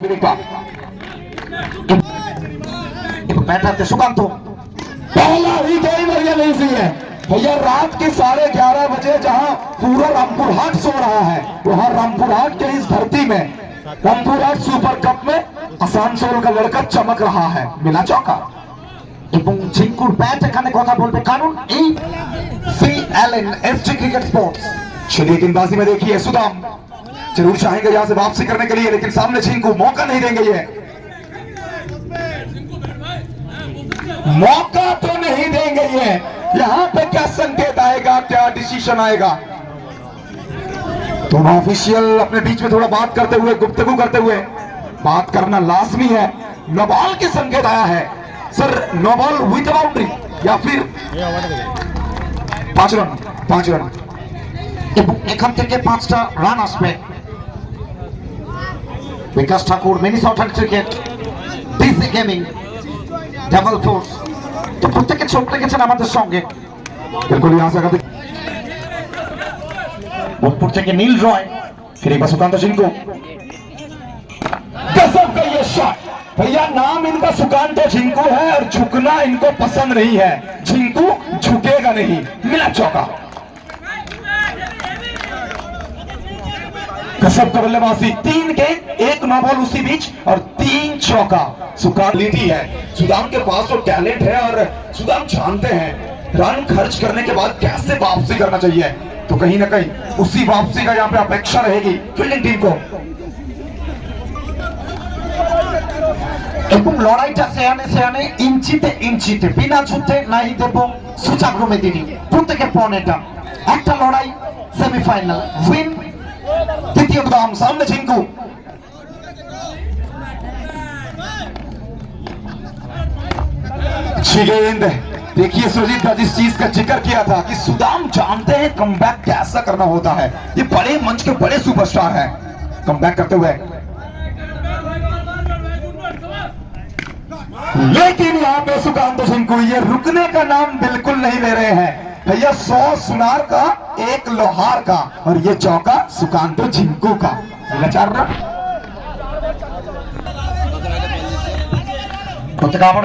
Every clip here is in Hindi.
बैठा थे सुकांतो पहला ही गेम नहीं सी है भैया। रात के 11:30 बजे जहां पूरा रामपुर हाट सो रहा है, वहां रामपुर हाट के इस धरती में रामपुर हाट सुपर कप में आसानसोल का लड़का चमक रहा है। मिला चौका झिंकुर बैट एखाने कथा बोलते कानून एसटी क्रिकेट स्पोर्ट्स। चलिए गेंदबाजी में देखिए सुदाम जरूर चाहेंगे यहां से वापसी करने के लिए, लेकिन सामने झिंकू मौका नहीं देंगे। ये मौका तो नहीं देंगे। ये यहां पे क्या संकेत आएगा, क्या डिसीजन आएगा? दोनों ऑफिशियल अपने बीच में थोड़ा बात करते हुए, गुफ्तगू करते हुए, बात करना लाजमी है। नो बॉल के संकेत आया है sir, no ball with boundary या फिर 5 रन এখান থেকে 5টা রান আসবে। Bikash Thakur Minnesota cricket DC gaming double force তো প্রত্যেকে চোখ রেখেছেন আমাদের সঙ্গে। बिल्कुल यहां से भोजपुर থেকে নীল রয় फिर एक बार सुकांत सिंह को गजब का ये शॉट। भैया नाम इनका सुकांत झिंकू है और झुकना इनको पसंद नहीं है। झिंकू झुकेगा नहीं। मिला चौका। कसब का बल्लेबाजी 3 गेंद 1 नो बॉल उसी बीच और 3 चौका। सुकांत लीडी है। सुदाम के पास तो टैलेंट है और सुदाम जानते हैं रन खर्च करने के बाद कैसे वापसी करना चाहिए। तो कहीं ना कहीं उसी वापसी का यहाँ पे अपेक्षा रहेगी फील्डिंग टीम को। এবং লড়াইটা সেয়ানে ইঞ্চিতে বিনা যুদ্ধে নাই দেব সুচাগ্র মেদিনী প্রত্যেকে পনেটা একটা লড়াই সেমিফাইনাল উইন। द्वितीय दाम सामने झिंकू अच्छी गेंद। देखिए सुरजीत का जिस चीज का जिक्र किया था कि सुदाम जानते हैं कमबैक कैसा करना होता है। ये बड़े मंच के बड़े सुपरस्टार हैं कमबैक करते हुए, लेकिन यहाँ पे सुकांत झिंकू ये रुकने का नाम बिल्कुल नहीं ले रहे हैं भैया। 100 सुनार का 1 लोहार का और ये चौका सुकांत झिंकू का। चार रन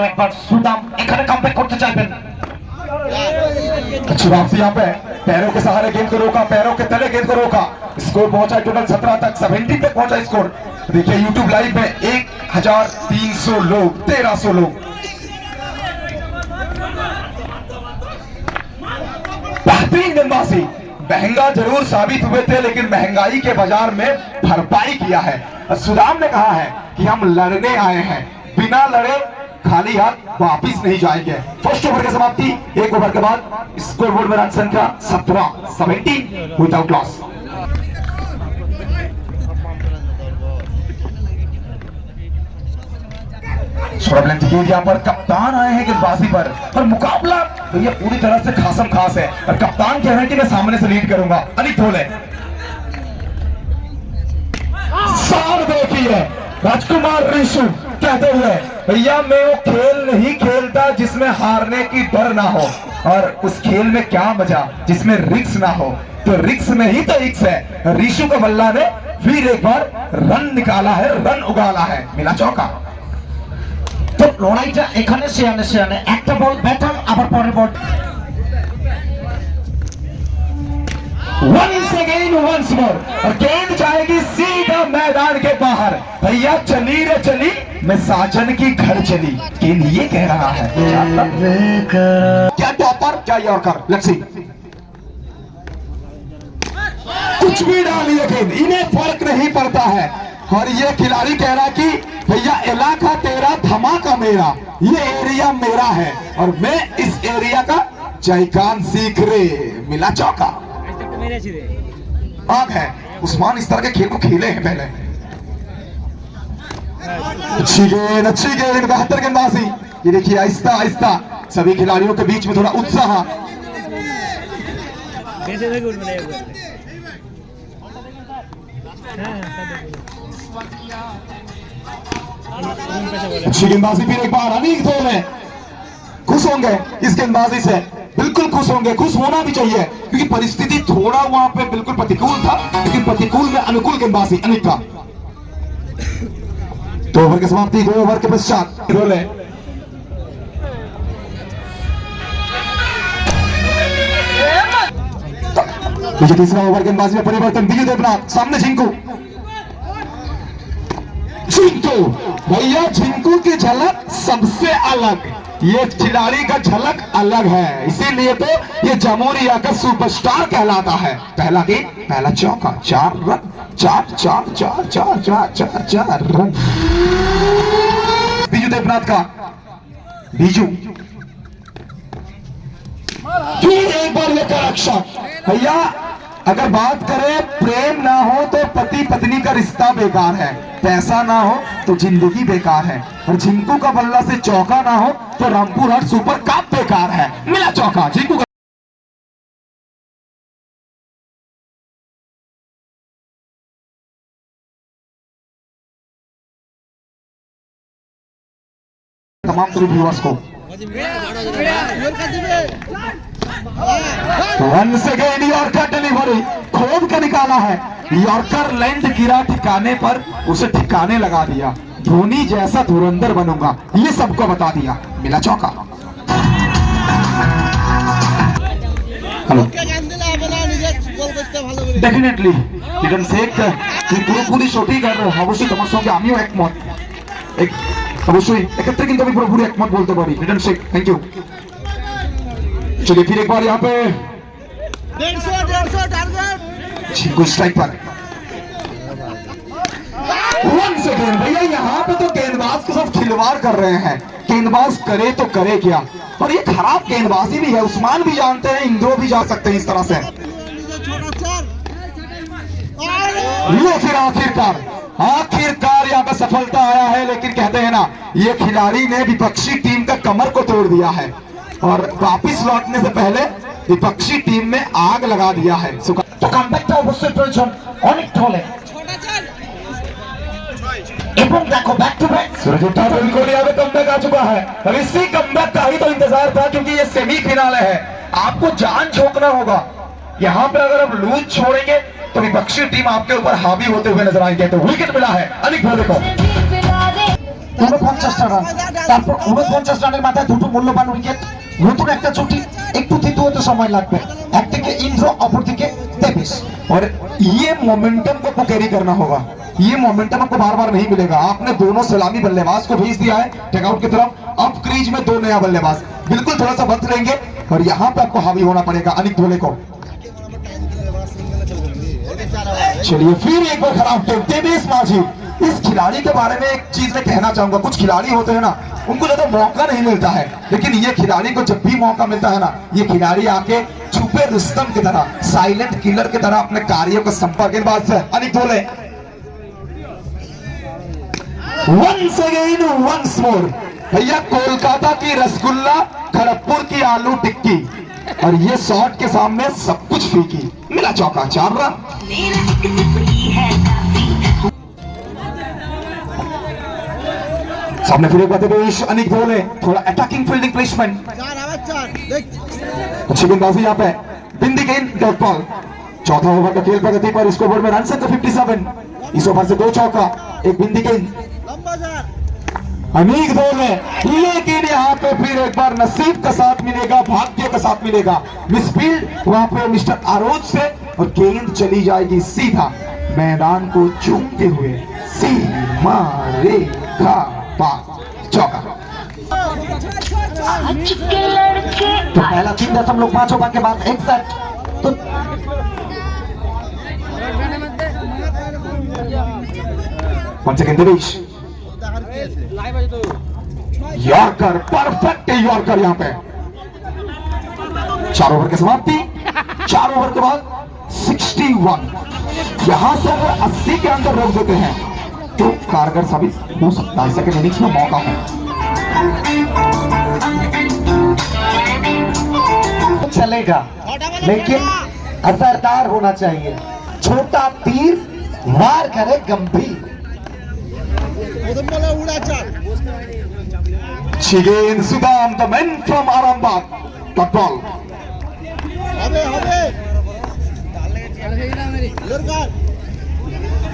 एक बार सुदाम এখানে কামব্যাক করতে চাইবেন। अच्छी वापसी यहाँ पे पैरों के सहारे गेंद को रोका, पैरों के तले गेंद को रोका। स्कोर पहुंचा टोटल 17 तक, 17 तक पहुंचा स्कोर। देखिए यूट्यूब लाइव में 1300 लोग 1300 लोग। बेहतरीन गेंदबाजी। महंगा जरूर साबित हुए थे लेकिन महंगाई के बाजार में भरपाई किया है। सुदाम ने कहा है कि हम लड़ने आए हैं, बिना लड़े खाली हाथ वापिस नहीं जाएंगे। फर्स्ट ओवर की समाप्ति। 1 ओवर के बाद स्कोरबोर्ड में रन संख्या 17 विदाउट लॉस। यहाँ पर कप्तान आए हैं गेंदबाजी पर और मुकाबला भैया पूरी तरह से खासम खास है और कप्तान कह रहे हैं कि मैं सामने से लीड करूंगा। अनिक थोले सार देखिए राजकुमार ऋषु कहते हुए भैया मैं वो खेल नहीं खेलता जिसमें हारने की डर ना हो, और उस खेल में क्या मजा जिसमें रिक्स ना हो। तो रिक्स में ही तो रिक्स है। ऋषु का बल्ला ने फिर एक बार रन निकाला है, रन उगाला है। मिला चौका। तो লড়াইটা এখানে সেয়ানে একটা বল ব্যাটার আবার পরের বল। Once again once more और गेंद जाएगी सीधा मैदान के बाहर। भैया चली रे चली मैं साजन की घर चली, गेंद ये कह रहा है। क्या टॉपर क्या यॉर्कर। लेट्स सी कुछ भी डालिए गेंद, इन्हें फर्क नहीं पड़ता है। और ये खिलाड़ी कह रहा कि भैया इलाका तेरा धमाका मेरा, ये एरिया मेरा है और मैं इस एरिया का जयकान सीख रहे। मिला चौका। आग है उस्मान इस तरह के खेल को खेले हैं पहले। अच्छी गेंद 72 गेंदबाजी। ये देखिए आहिस्ता आहिस्ता सभी खिलाड़ियों के बीच में थोड़ा उत्साह। अच्छी गेंदबाजी फिर एक बार। अनीक थोले खुश होंगे इस गेंदबाजी से, बिल्कुल खुश होंगे, खुश होना भी चाहिए क्योंकि परिस्थिति थोड़ा वहां पे बिल्कुल प्रतिकूल था, लेकिन प्रतिकूल में अनुकूल गेंदबाजी अनिक का। ओवर की समाप्ति 2 ओवर के पश्चात रोल है। तीसरा ओवर गेंदबाजी में परिवर्तन, दिल्ली देवनाथ सामने झिंकू भैया, झिंकू की झलक सबसे अलग, ये खिलाड़ी का झलक अलग है, इसीलिए तो ये जमहूरिया का सुपरस्टार कहलाता है। पहला गेंद, पहला चौका, 4 रन, 4 रन। बीजू देवनाथ का, बीजू फिर एक बार ये करेक्शन। भैया अगर बात करें प्रेम ना हो तो पति पत्नी का रिश्ता बेकार है, पैसा ना हो तो जिंदगी बेकार है, और झिंकू का बल्ला से चौका ना हो तो रामपुर हट सुपर कप बेकार है। मिला चौका, झिंकू का तमाम सभी व्यूअर्स को वंस अगेन यॉर्कर डिलीवरी खोद के निकाला है, यॉर्कर लैंड गिरा ठिकाने पर उसे ठिकाने लगा दिया, धोनी जैसा धुरंधर बनूंगा ये सबको बता दिया। मिला चौका। हेलो डेफिनेटली रिटर्न शेक পুরোপুরি সঠিক, আর অবশ্যই তোমার সঙ্গে আমিও একমত, অবশ্যই এক্ষেত্রে কিন্তু আমি পুরোপুরি একমত বলতে পারি। Return shake, thank you. चलिए फिर एक बार यहाँ पे 150 टारगेट झिंकू स्ट्राइक पर। वंस अगेन भैया यहाँ पे तो गेंदबाज के साथ खिलवाड़ कर रहे हैं, गेंदबाज करे तो करे क्या, और ये खराब गेंदबाजी भी है, उस्मान भी जानते हैं, इंद्रो भी जा सकते हैं इस तरह से। लो फिर आखिरकार यहाँ पे सफलता आया है, लेकिन कहते हैं ना ये खिलाड़ी ने विपक्षी टीम का कमर को तोड़ दिया है, और वापिस लौटने से पहले विपक्षी टीम में आग लगा दिया है। तो कमबैकটা অবশ্যই প্রয়োজন, অনেক ঢলে এবং দেখো बैक टू बैक सुरजीता बिल्कुल यहाँ पे कमबैक आ चुका है, और इसी कमबैक का ही तो इंतजार था, क्योंकि ये सेमीफाइनल है, आपको जान झोंकना होगा। यहाँ पे अगर आप लूज छोड़ेंगे तो विपक्षी टीम आपके ऊपर हावी होते हुए नजर आएंगे। तो विकेट मिला है अनिक भोले को 49 রান, তারপর 49 রানের মাথায় দুটো মূল্যবান উইকেট, নতুন একটা জুটি, একটু তৃতীয় হতে সময় লাগবে, একদিকে ইন্দ্র অপরদিকে দেবেশ, और ये मोमेंटम को कैरी करना होगा, ये मोमेंटम आपको बार बार नहीं मिलेगा। आपने दोनों सलामी बल्लेबाज को भेज दिया है टेकआउट की तरफ, अब क्रीज में 2 नया बल्लेबाज, बिल्कुल थोड़ा सा वक्त लेंगे, और यहाँ पे आपको हावी होना पड़ेगा अनिक भोले को। चलिए फिर एक बार खराब टेप देवेश माझी। इस खिलाड़ी के बारे में एक चीज मैं कहना चाहूंगा, कुछ खिलाड़ी होते हैं ना उनको ज्यादा मौका नहीं मिलता है, लेकिन ये खिलाड़ी को जब भी मौका मिलता है ना, ये खिलाड़ी आके छुपे रुस्तम की तरह, साइलेंट किलर की तरह अपने कार्यों को संपर्क। गेंदबाज से अनिक भोले वंस अगेन वंस मोर। भैया कोलकाता की रसगुल्ला, खड़गपुर की आलू टिक्की, और ये शॉट के सामने सब कुछ फीकी। मिला चौका, 4 रन। सामने फिर एक बार देवेश, अनिक भोले, थोड़ा अटैकिंग फील्डिंग प्लेसमेंट, अच्छी गेंदबाजी यहाँ पे, बिंदी गेंद डॉट बॉल। चौथा ओवर का खेल प्रगति पर, इसको ओवर में रन संख्या 57, इस ओवर से 2 चौका, एक बिंदी गेंद, अनिक भोले, लेकिन यहाँ पे फिर एक बार नसीब का साथ मिलेगा, भाग्य का साथ मिलेगा, मिसफील्ड वहां पे मिस्टर आरोज से, और गेंद चली जाएगी सीधा मैदान को चूमते हुए सीमा रेखा पार। चौका। तो पहला 3.5 ओवर के बाद एक सेट, तो once again Devesh, yorker, perfect yorker यहाँ पे। 4 ओवर की समाप्ति, 4 ओवर के बाद 61। यहां से अगर 80 के अंदर रोक देते हैं तो कारगर साबित हो सकता है, सेकंड इनिंग्स में मौका है। चलेगा, लेकिन असरदार होना चाहिए, छोटा तीर वार करे गंभीर। Chigen Sudam, the men from Arambagh, dot ball.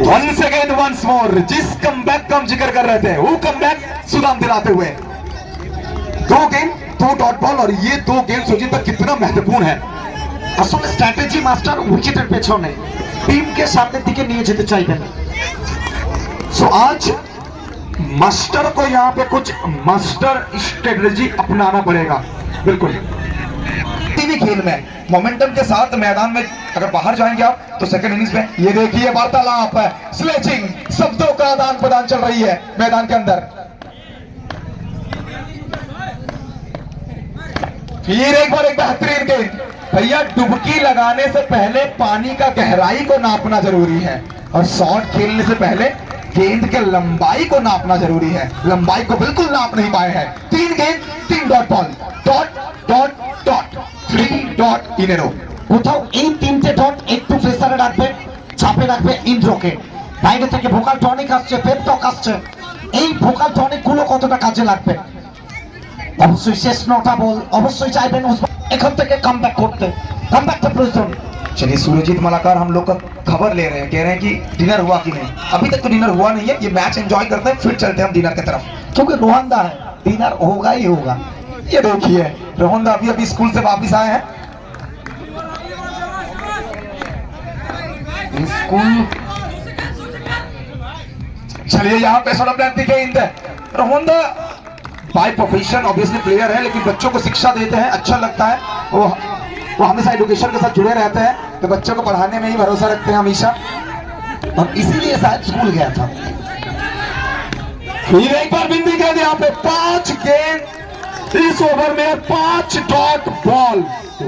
Once again once more, जिस कमबैक का हम जिक्र कर रहे थे वो कमबैक सुदाम दिलाते हुए 2 गेम 2 डॉट बॉल। और ये 2 गेम सोचिए तो कितना महत्वपूर्ण है। আসলে স্ট্র্যাটেজি মাস্টার উইকেটের পেছনে টিমকে সামনের দিকে নিয়ে যেতে চাইবেন। सो आज मास्टर को यहाँ पे कुछ मास्टर स्ट्रेटजी अपनाना पड़ेगा। बिल्कुल टीवी खेल में मोमेंटम के साथ मैदान में अगर बाहर जाएंगे आप तो सेकंड इनिंग्स में ये देखिए वार्तालाप है, स्लेचिंग, शब्दों का आदान प्रदान चल रही है मैदान के अंदर। फिर एक बार एक बेहतरीन गेंद। भैया डुबकी लगाने से पहले पानी का गहराई को नापना जरूरी है और शॉट खेलने से पहले गेंद के लंबाई को नापना जरूरी है। लंबाई को बिल्कुल नाप नहीं पाए हैं। 3 गेंद 3 dot ball, dot dot dot 3 dot in a row. কোথাও এই 3টে ডট একটু প্রেসারে রাখবে, চাপে রাখবে ইন্দ্রকে। বাইরে থেকে ভোকাল টনিক আসছে, পেপটক আসছে, এই ভোকাল টনিক গুলো কতটা কাজে লাগবে। অবশ্যই শেষ 9টা বল অবশ্যই চাইবেন এখান থেকে কামব্যাক করতে, কামব্যাকটা প্রয়োজন। चलिए सूरजीत मलाकार हम लोग का खबर ले रहे हैं, कह रहे हैं कि डिनर हुआ कि नहीं। अभी तक तो डिनर हुआ नहीं है, ये मैच एंजॉय करते हैं फिर चलते हैं हम डिनर की तरफ, क्योंकि रोहनदा है, डिनर होगा ही होगा। ये देखिए रोहनदा अभी अभी स्कूल से वापस आए हैं। स्कूल चलिए यहाँ पे सोलह प्लान दिखे इंद रोहनदा बाय प्रोफेशन ऑब्वियसली प्लेयर है, लेकिन बच्चों को शिक्षा देते हैं, अच्छा लगता है। वो हमेशा एजुकेशन के साथ जुड़े रहते हैं, तो बच्चों को पढ़ाने में ही भरोसा रखते हैं हमेशा, और इसीलिए शायद स्कूल गया था। फिर एक बार बिंदी गेंद यहाँ पे 5 गेंद इस ओवर में 5 dot ball.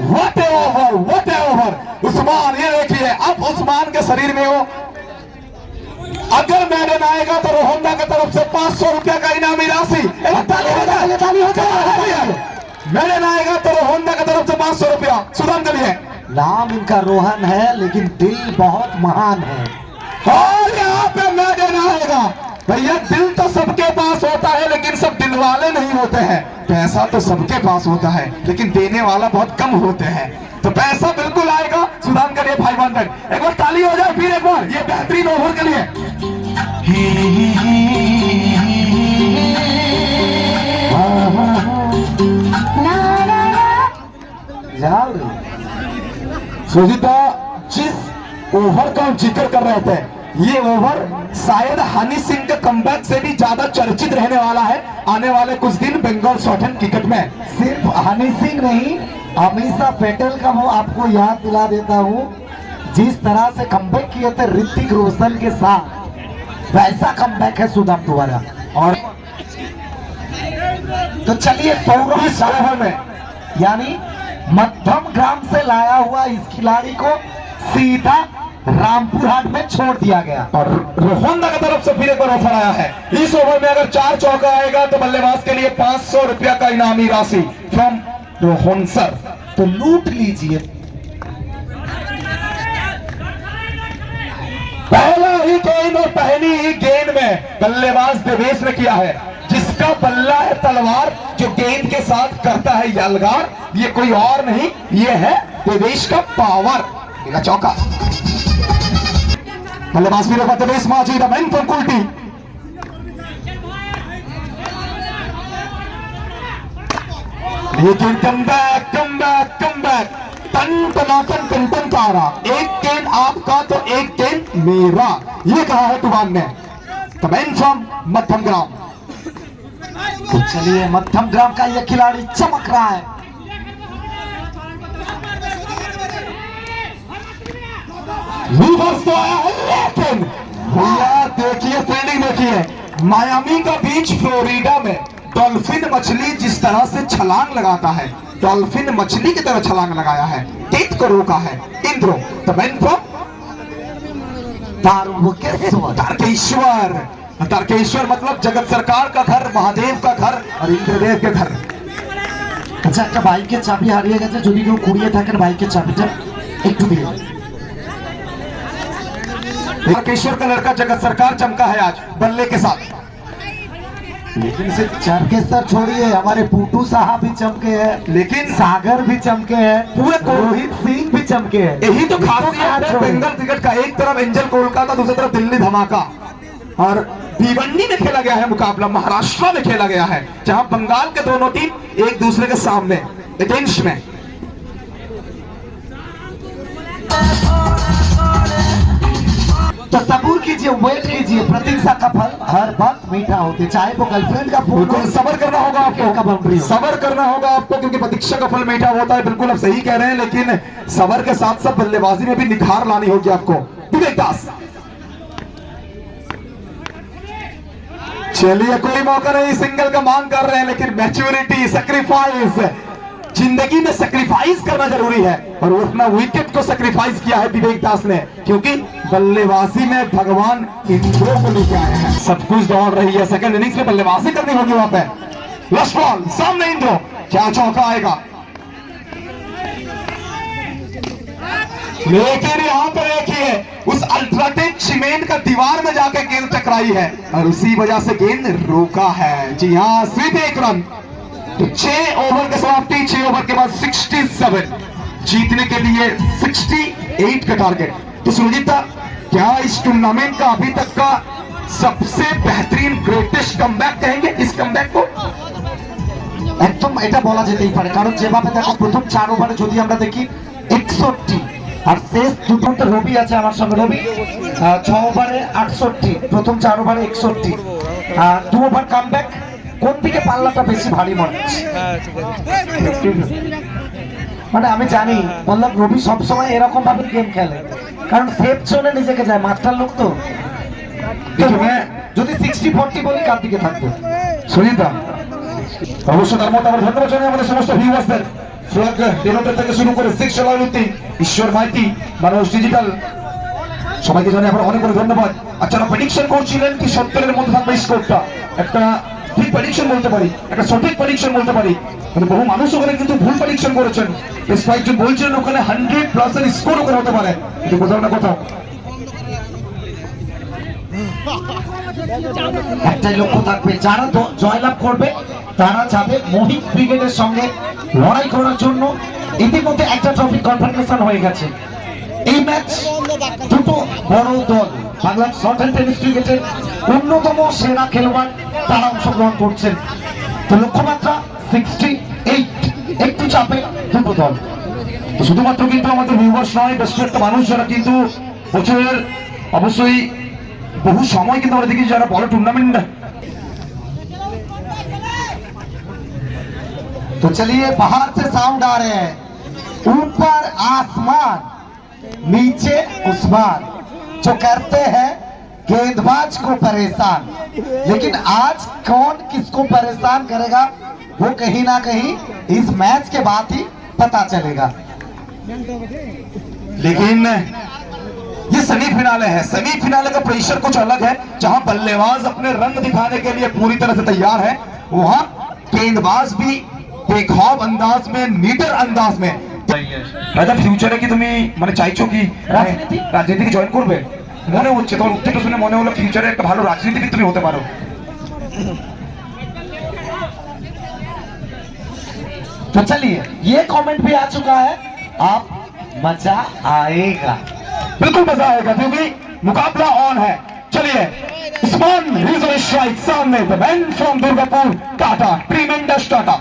What A over, what A over. Usman ये देखिए अब उस्मान के शरीर में हो, अगर मैदान आएगा तो रोहनदा की तरफ से 500 रुपया का इनामी राशि। मैदान आएगा तो रोहनदा की तरफ से 500 रुपया सुदाम के लिए। नाम इनका रोहन है लेकिन दिल बहुत महान है। और यहाँ पे मैदान आएगा भैया, दिल तो सबके पास होता है लेकिन सब दिल वाले नहीं होते हैं। पैसा तो सबके पास होता है लेकिन देने वाला बहुत कम होते हैं। तो पैसा बिल्कुल आएगा सुदाम के लिए 500। एक बार ताली हो जाए फिर एक बार ये बेहतरीन ओवर के लिए। सुजीता जिस ओवर का हम जिक्र कर रहे थे, ये ओवर शायद हनी सिंह के कमबैक से भी ज्यादा चर्चित रहने वाला है आने वाले कुछ दिन बंगाल शॉर्ट हैंड क्रिकेट में। सिर्फ हनी सिंह नहीं, अमीषा पटेल का वो आपको याद दिला देता हूँ, जिस तरह से कमबैक किए थे ऋतिक रोशन के साथ, वैसा कमबैक है सुदाम द्वारा। और तो चलिए 16 ओवर में यानी मध्यम ग्राम से लाया हुआ इस खिलाड़ी को सीधा रामपुर हाट में छोड़ दिया गया। और रोहनदा की तरफ से फिर एक बार ऑफर आया है। इस ओवर में अगर 4 चौका आएगा तो बल्लेबाज के लिए 500 रुपया का इनामी राशि फ्रॉम रोहन सर। तो लूट लीजिए। पहला ही गेंद और पहली ही गेंद में बल्लेबाज देवेश ने किया है, जिसका बल्ला है तलवार, जो गेंद के साथ करता है यलगार। ये कोई और नहीं, ये है देवेश का पावर। मिला चौका, बल्लेबाज भी रखा देवेश माजी रमेन पर कुल्टी। लेकिन come back come back come back, टन टनाटन टन टन तारा। एक गेंद आपका तो एक गेंद मेरा, ये कहा है टुबान ने। कमेंट फ्रॉम मध्यम ग्राम। तो चलिए मध्यम ग्राम का यह खिलाड़ी चमक रहा है। रिवर्स तो आया है, लेकिन भैया देखिए फील्डिंग देखिए, मायामी का बीच फ्लोरिडा में डॉल्फिन मछली जिस तरह से छलांग लगाता है, डॉल्फिन मछली की तरह छलांग लगाया है, टेट को रोका है इंद्रो। तो मैन फ्रॉम तारकेश्वर। तारकेश्वर मतलब जगत सरकार का घर, महादेव का घर और इंद्रदेव के घर। अच्छा একটা বাইকের চাবি হারিয়ে গেছে, যদি কেউ কুড়িয়ে থাকেন বাইকের চাবিটা একটু দিয়ে। तारकेश्वर का लड़का जगत सरकार चमका है आज बल्ले के साथ। लेकिन सिर्फ चरके सर छोड़िए, हमारे पूटू साहब भी चमके हैं, लेकिन सागर भी चमके हैं, पूरे रोहित सिंह भी चमके हैं। यही तो इसको खासियत क्या है छोड़े? बंगाल क्रिकेट का। एक तरफ एंजल कोलकाता, दूसरी तरफ दिल्ली धमाका। और भिवंडी में खेला गया है मुकाबला, महाराष्ट्र में खेला गया है, जहां बंगाल के दोनों टीम एक दूसरे के सामने अगेंस्ट में। तो सबूर कीजिए, वेट कीजिए, प्रतीक्षा का फल हर वक्त मीठा होते, चाहे वो गर्लफ्रेंड का फोन बिल्कुल सबर करना होगा का बाउंड्री आपको, हो। सबर करना होगा आपको, क्योंकि प्रतीक्षा का फल मीठा होता है। बिल्कुल आप सही कह रहे हैं, लेकिन सबर के साथ साथ बल्लेबाजी में भी निखार लानी होगी आपको। विवेक दास, चलिए कोई मौका नहीं, सिंगल का मांग कर रहे हैं, लेकिन मैच्योरिटी, सेक्रीफाइस, जिंदगी में सेक्रीफाइस करना जरूरी है, और वो अपना विकेट को सेक्रीफाइस किया है विवेक दास ने, क्योंकि बल्लेबाजी में भगवान इंद्रो को लेके आए हैं। सब कुछ दौड़ रही है, सेकंड इनिंग्स में बल्लेबाजी करनी होगी वहां पे। लास्ट बॉल, सामने इंद्रो, क्या चौका आएगा? लेकिन यहाँ पर देखिए, उस अल्ट्राटेक सीमेंट का दीवार में जाके गेंद टकराई है, और उसी वजह से गेंद रोका है। जी हाँ, सिर्फ एक रन। तो 6 ओवर के समाप्ति, 6 ओवर के बाद 67, जीतने के लिए 68 का टारगेट। तो सुरजीता, क्या इस टूर्नामेंट का अभी तक का सबसे बेहतरीन ग्रेटेस्ट कमबैक कहेंगे इस कमबैक को? একদম এটা বলা যেতেই পারে, কারণ যেভাবে দেখো প্রথম 4 ওভারে যদি আমরা দেখি 61, আর শেষ দুটো তো রবি আছে আমার সঙ্গে, রবি 6 ওভারে 68, প্রথম 4 ওভারে 61, আর 2 ওভার কামব্যাক। কোন দিকে পাল্লাটা বেশি ভারী মনে হচ্ছে? মানে আমি জানি, বললাম রবি সবসময় এরকম ভাবে গেম খেলে, কারণ সেফ জোনে নিজেকে যায়, মাস্টার লোক তো। যদি 60-40 বলি, কার দিকে থাকবো? সুজিতা, অবশ্য তার মতো আমরা ধন্যবাদ জানাই আমাদের সমস্ত ভিউয়ার্সদের। ফ্ল্যাগ ডেভেলপার থেকে শুরু করে সিক্স চলাবৃত্তি, ঈশ্বর মাইতি, মানুষ ডিজিটাল, সবাইকে জানাই আমরা অনেক অনেক ধন্যবাদ। আর যারা প্রেডিকশন করছিলেন কি 70-এর মধ্যে থাকবে স্কোরটা, একটা ঠিক প্রেডিকশন বলতে পারি, একটা সঠিক প্রেডিকশন বলতে পারি, কিন্তু বহু মানুষ ওখানে কিন্তু ভুল প্রেডিকশন করেছেন। বেশ কয়েকজন বলছিলেন ওখানে 100+ স্কোর ওখানে হতে পারে, কিন্তু কোথাও না কোথাও একটাই লক্ষ্য থাকবে, যারা জয়লাভ করবে তারা যাবে মোহিত ব্রিগেডের সঙ্গে লড়াই করার জন্য। ইতিমধ্যে একটা ট্রফি কনফার্মেশন হয়ে গেছে। এই ম্যাচ দুটো বড় দল, বাংলা শর্ট হ্যান্ড টেনিস ক্রিকেটের অন্যতম সেরা খেলোয়াড় তারা অংশগ্রহণ করছেন। তো লক্ষ্যমাত্রা 68, একটু চাপে দুটো দল। তো শুধুমাত্র কিন্তু আমাদের ভিউয়ার্স নয়, বেশ একটা মানুষ যারা কিন্তু বছরের অবশ্যই বহু সময় কিন্তু আমরা দেখি যারা বড় টুর্নামেন্ট। तो चलिए, बाहर से साउंड आ रहे हैं, ऊपर आसमान नीचे उस्मान, जो करते हैं गेंदबाज को परेशान। लेकिन आज कौन किसको परेशान करेगा वो कहीं ना कहीं इस मैच के बाद ही पता चलेगा। लेकिन ये सेमीफिनाले है, सेमीफिनाले का प्रेशर कुछ अलग है, जहां बल्लेबाज अपने रंग दिखाने के लिए पूरी तरह से तैयार है, वहां गेंदबाज भी बेखौफ अंदाज में, नीडर अंदाज में। দাদা ফিউচারে কি তুমি মানে চাইছো কি রাজনীতি জয়েন করবে? মনে হচ্ছে তোমার উত্তরটা শুনে মনে হলো ফিউচারে একটা ভালো রাজনীতিবিদ তুমি হতে পারো। तो चलिए, ये कमेंट भी आ चुका है, अब मजा आएगा। बिल्कुल मजा आएगा, क्योंकि मुकाबला ऑन है। चलिए, उस्मान he's on strike, सामने the man from Durgapur, Tata, tremendous Tata.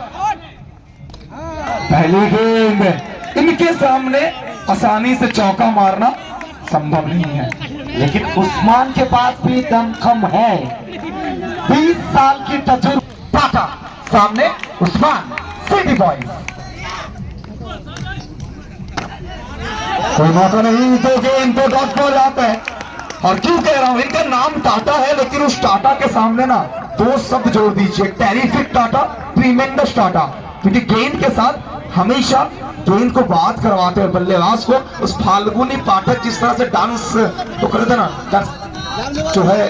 पहली गेंद, इनके सामने आसानी से चौका मारना संभव नहीं है, लेकिन उस्मान के पास भी दमखम है, 20 साल की तजुर्बा। टाटा सामने उस्मान, सिटी बॉयज। कोई मौका नहीं, दो गेंद, दो डॉट बॉल आता है। और क्यों कह रहा हूं, इनका नाम टाटा है, लेकिन उस टाटा के सामने ना दो शब्द जोड़ दीजिए, टेरिफिक टाटा, ट्रीमेंडस टाटा, क्योंकि गेंद के साथ हमेशा गेंद को बात करवाते हैं बल्लेबाज को। उस फाल्गुनी पाठक जिस तरह से डांस तो करे थे ना, डांस जो है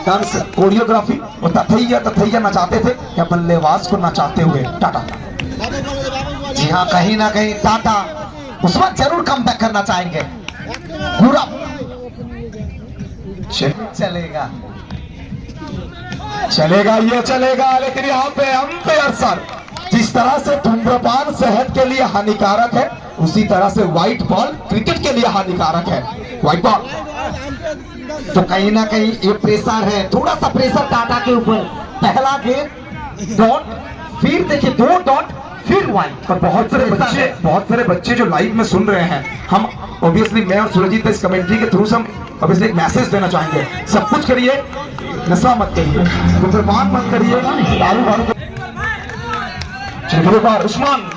डांस कोरियोग्राफी, और तथैया तथैया नचाते थे या बल्लेबाज को नचाते हुए टाटा। जी हाँ, कहीं ना कहीं टाटा उस्मान जरूर कमबैक करना चाहेंगे, पूरा चलेगा। चलेगा ये चलेगा, लेकिन यहाँ पे अंपायर सर, जिस तरह से धूम्रपान सेहत के लिए हानिकारक है, उसी तरह से व्हाइट बॉल क्रिकेट के लिए हानिकारक है। व्हाइट बॉल तो कहीं ना कहीं ये प्रेशर है, थोड़ा सा प्रेशर टाटा के ऊपर। पहला गेम डॉट, फिर देखिए 2 डॉट, फिर व्हाइट। और बहुत सारे बच्चे जो लाइव में सुन रहे हैं, हम ऑब्वियसली मैं और सूरजीत इस कमेंट्री के थ्रू हम ऑब्वियसली एक मैसेज देना चाहेंगे, सब कुछ करिए, नशा मत करिए, धूम्रपान मत करिए, दारू वारू। चलिए बार उस्मान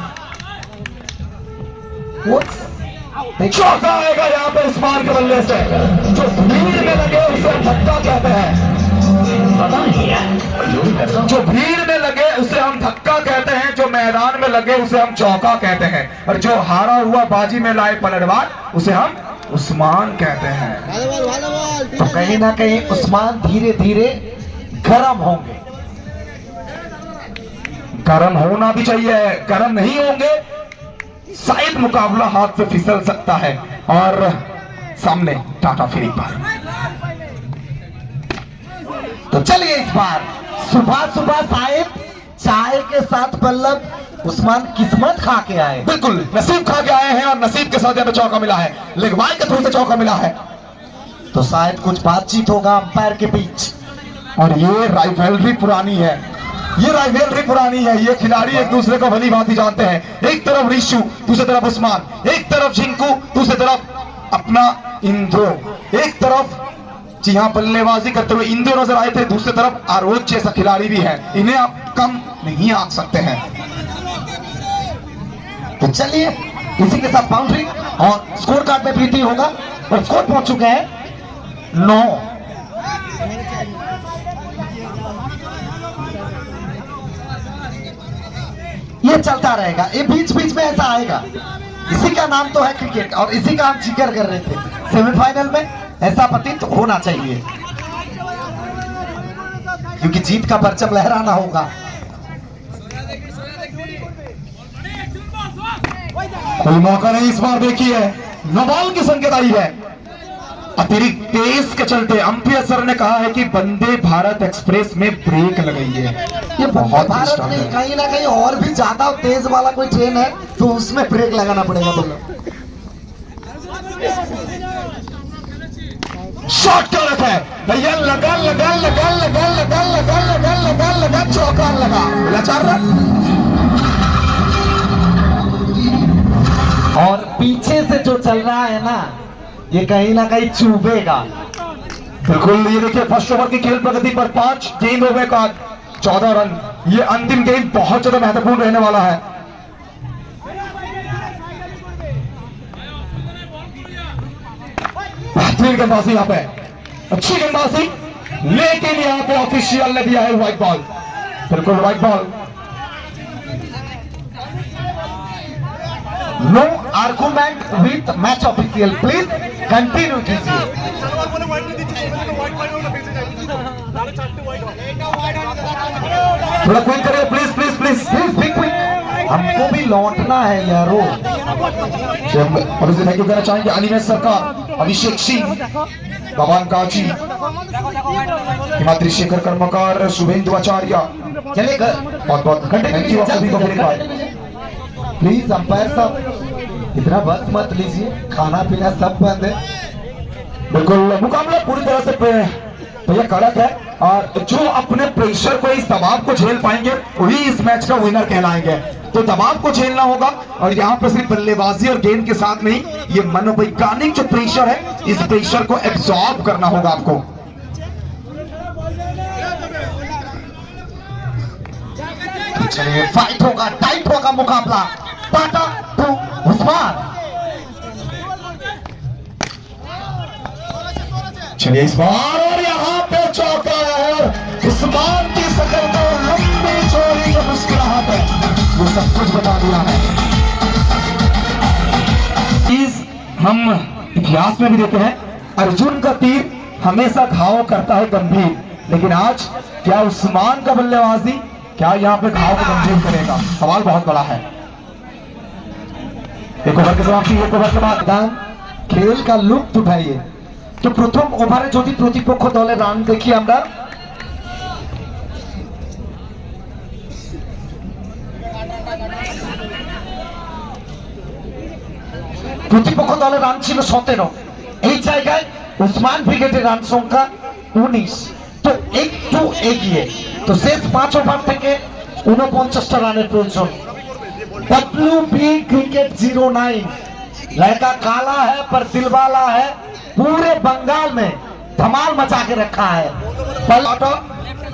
चौका आएगा यहाँ पे उस्मान के बल्ले से, जो भीड़ में लगे उसे हम धक्का कहते हैं। जो भीड़ में लगे उसे हम धक्का कहते हैं, जो मैदान में लगे उसे हम चौका कहते हैं, और जो हारा हुआ बाजी में लाए पलटवार उसे हम उस्मान कहते हैं। तो कहीं ना कहीं उस्मान धीरे धीरे गर्म होंगे। गर्म होना भी चाहिए, गर्म नहीं होंगे शायद मुकाबला हाथ से फिसल सकता है। और सामने टाटा फ्री पर, तो चलिए इस बार सुबह सुबह शायद चाय के साथ बल्लभ उस्मान किस्मत खा के आए। बिल्कुल नसीब खा के आए हैं, और नसीब के साथ यहाँ पे चौका मिला है, लेगवाई के थ्रू से चौका मिला है। तो शायद कुछ बातचीत होगा अंपायर के बीच। और ये राइवलरी पुरानी है, ये राइवलरी पुरानी है, ये खिलाड़ी एक दूसरे को भली भांति जानते हैं। एक तरफ रिशु, दूसरी तरफ उस्मान, एक तरफ झिंकू, दूसरी तरफ अपना इंद्रो, एक तरफ जी हाँ बल्लेबाजी करते हुए इंद्रो नजर आए थे, दूसरी तरफ आरोज जैसा खिलाड़ी भी है, इन्हें आप कम नहीं आंक सकते हैं। तो चलिए इसी के साथ बाउंड्री और स्कोर कार्ड में वृद्धि होगा, और स्कोर पहुंच चुके हैं 9। ये चलता रहेगा, ये बीच बीच में ऐसा आएगा। इसी का नाम तो है क्रिकेट, और इसी का हम जिक्र कर रहे थे सेमीफाइनल में, ऐसा प्रतीत तो होना चाहिए, क्योंकि जीत का परचम लहराना होगा। कोई मौका नहीं इस बार, देखिए नो बॉल की संकेत आई है। अतिरिक्त तेज के चलते अंपायर सर ने कहा है कि वंदे भारत एक्सप्रेस में ब्रेक लगाई है। ये बहुत भारत नहीं, कहीं ना कहीं और भी ज्यादा तेज वाला कोई ट्रेन है तो उसमें ब्रेक लगाना पड़ेगा। बोलो शॉट क्या रखा है भैया, लगा लगा लगा लगा लगा लगा लगा लगा लगा चौका लगा, बोला 4 रन। और पीछे से जो चल रहा है ना, ये कहीं ना कहीं चुभेगा। बिल्कुल, ये देखिए फर्स्ट ओवर की खेल प्रगति पर 5 गेंदों का 14 रन। ये अंतिम गेंद बहुत ज्यादा महत्वपूर्ण रहने वाला है। बेहतरीन गेंदबाजी यहाँ पे, अच्छी गेंदबाजी, लेकिन यहाँ पे ऑफिशियल ने दिया है व्हाइट बॉल। बिल्कुल white ball. No argument with match official, please continue कीजिए। थोड़ा क्विक करिए please please please please big quick, हमको भी लौटना है यारो। और इसे थैंक यू कहना चाहेंगे अनिमेश सरकार, अभिषेक सिंह, भगवान काची, हिमाद्री शेखर कर्मकार, शुभेंदु आचार्य। चलिए बहुत बहुत थैंक यू आप सभी को मेरे पास। प्लीज अंपायर साहब इतना वक्त मत लीजिए, खाना पीना सब बंद है। बिल्कुल मुकाबला पूरी तरह से भैया कड़क है, और जो अपने प्रेशर को, इस दबाव को झेल पाएंगे वही इस मैच का विनर कहलाएंगे। तो दबाव को झेलना होगा, और यहाँ पर सिर्फ बल्लेबाजी और गेंद के साथ नहीं, ये मनोवैज्ञानिक जो प्रेशर है, इस प्रेशर को एब्सॉर्ब करना होगा आपको। चलिए फाइट होगा, टाइट होगा मुकाबला। टाटा टू उस्मान। चलिए इस बार, और यहाँ पे चौका है, और उस्मान की शकल को लंबी चौड़ी जो मुस्कुराहट है, वो सब कुछ बता दिया है। हम इतिहास में भी देखते हैं, अर्जुन का तीर हमेशा घाव करता है गंभीर, लेकिन आज क्या उस्मान का बल्लेबाजी क्या यहाँ पे घाव को गंभीर करेगा? सवाल बहुत बड़ा है। एक ओवर के समाप्ति, एक ओवर के बाद खेल का लुत्फ उठाइए। तो प्रथम ओभारे যদি প্রতিপক্ষ দলের রান দেখি আমরা প্রতিপক্ষ দলের রান ছিল 17, এই জায়গায় উসমান ব্রিগেডের রান সংখ্যা 19, তো একটু এগিয়ে। তো শেষ 5 ওভার থেকে 49টা রানের প্রয়োজন। WB क्रिकेट 09 लड़का काला है पर दिलवाला है, पूरे बंगाल में धमाल मचा के रखा है।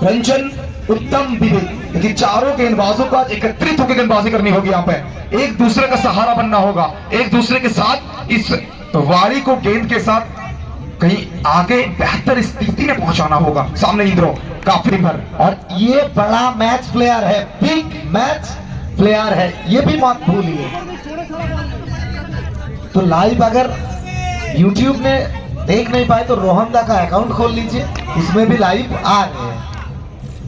रंजन उत्तम विवेक, लेकिन चारों गेंदबाजों को आज एकत्रित होकर गेंदबाजी करनी होगी। यहाँ पे एक दूसरे का सहारा बनना होगा, एक दूसरे के साथ इस वारी को गेंद के साथ कहीं आगे बेहतर स्थिति में पहुंचाना होगा। सामने इंद्रो काफी भर, और ये बड़ा मैच प्लेयर है, बिग मैच प्लेयर है, ये भी मत भूलिए। तो लाइव अगर YouTube में देख नहीं पाए तो रोहनदा का अकाउंट खोल लीजिए, इसमें भी लाइव आ रहे हैं।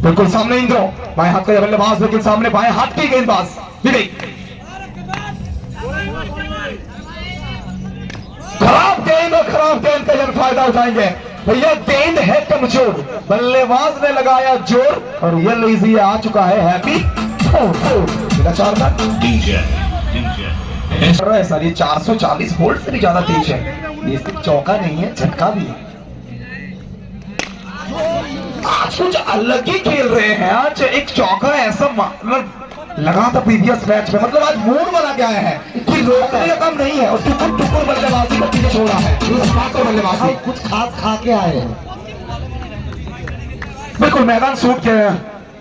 बिल्कुल सामने इंद्रो, बाएं हाथ का बल्लेबाज, लेकिन सामने बाएं हाथ की गेंदबाज विवेक। खराब गेंद और खराब गेंद का जब फायदा उठाएंगे भैया। गेंद है कमजोर, बल्लेबाज ने लगाया जोर और ये लीजिए आ चुका है हैप्पी 4 सर। ये 440 वोल्ट से भी ज्यादा तेज है। ये सिर्फ चौका नहीं है, झटका भी है। आज कुछ अलग ही खेल रहे हैं। आज एक चौका ऐसा मतलब लगा था प्रीवियस मैच में, मतलब आज मूड बना के आया है कि रोकने का काम नहीं है और टुकुर टुकुर बल्लेबाजी को पीछे छोड़ा है। बल्लेबाजी कुछ खास खा के आए हैं। बिल्कुल मैदान सूट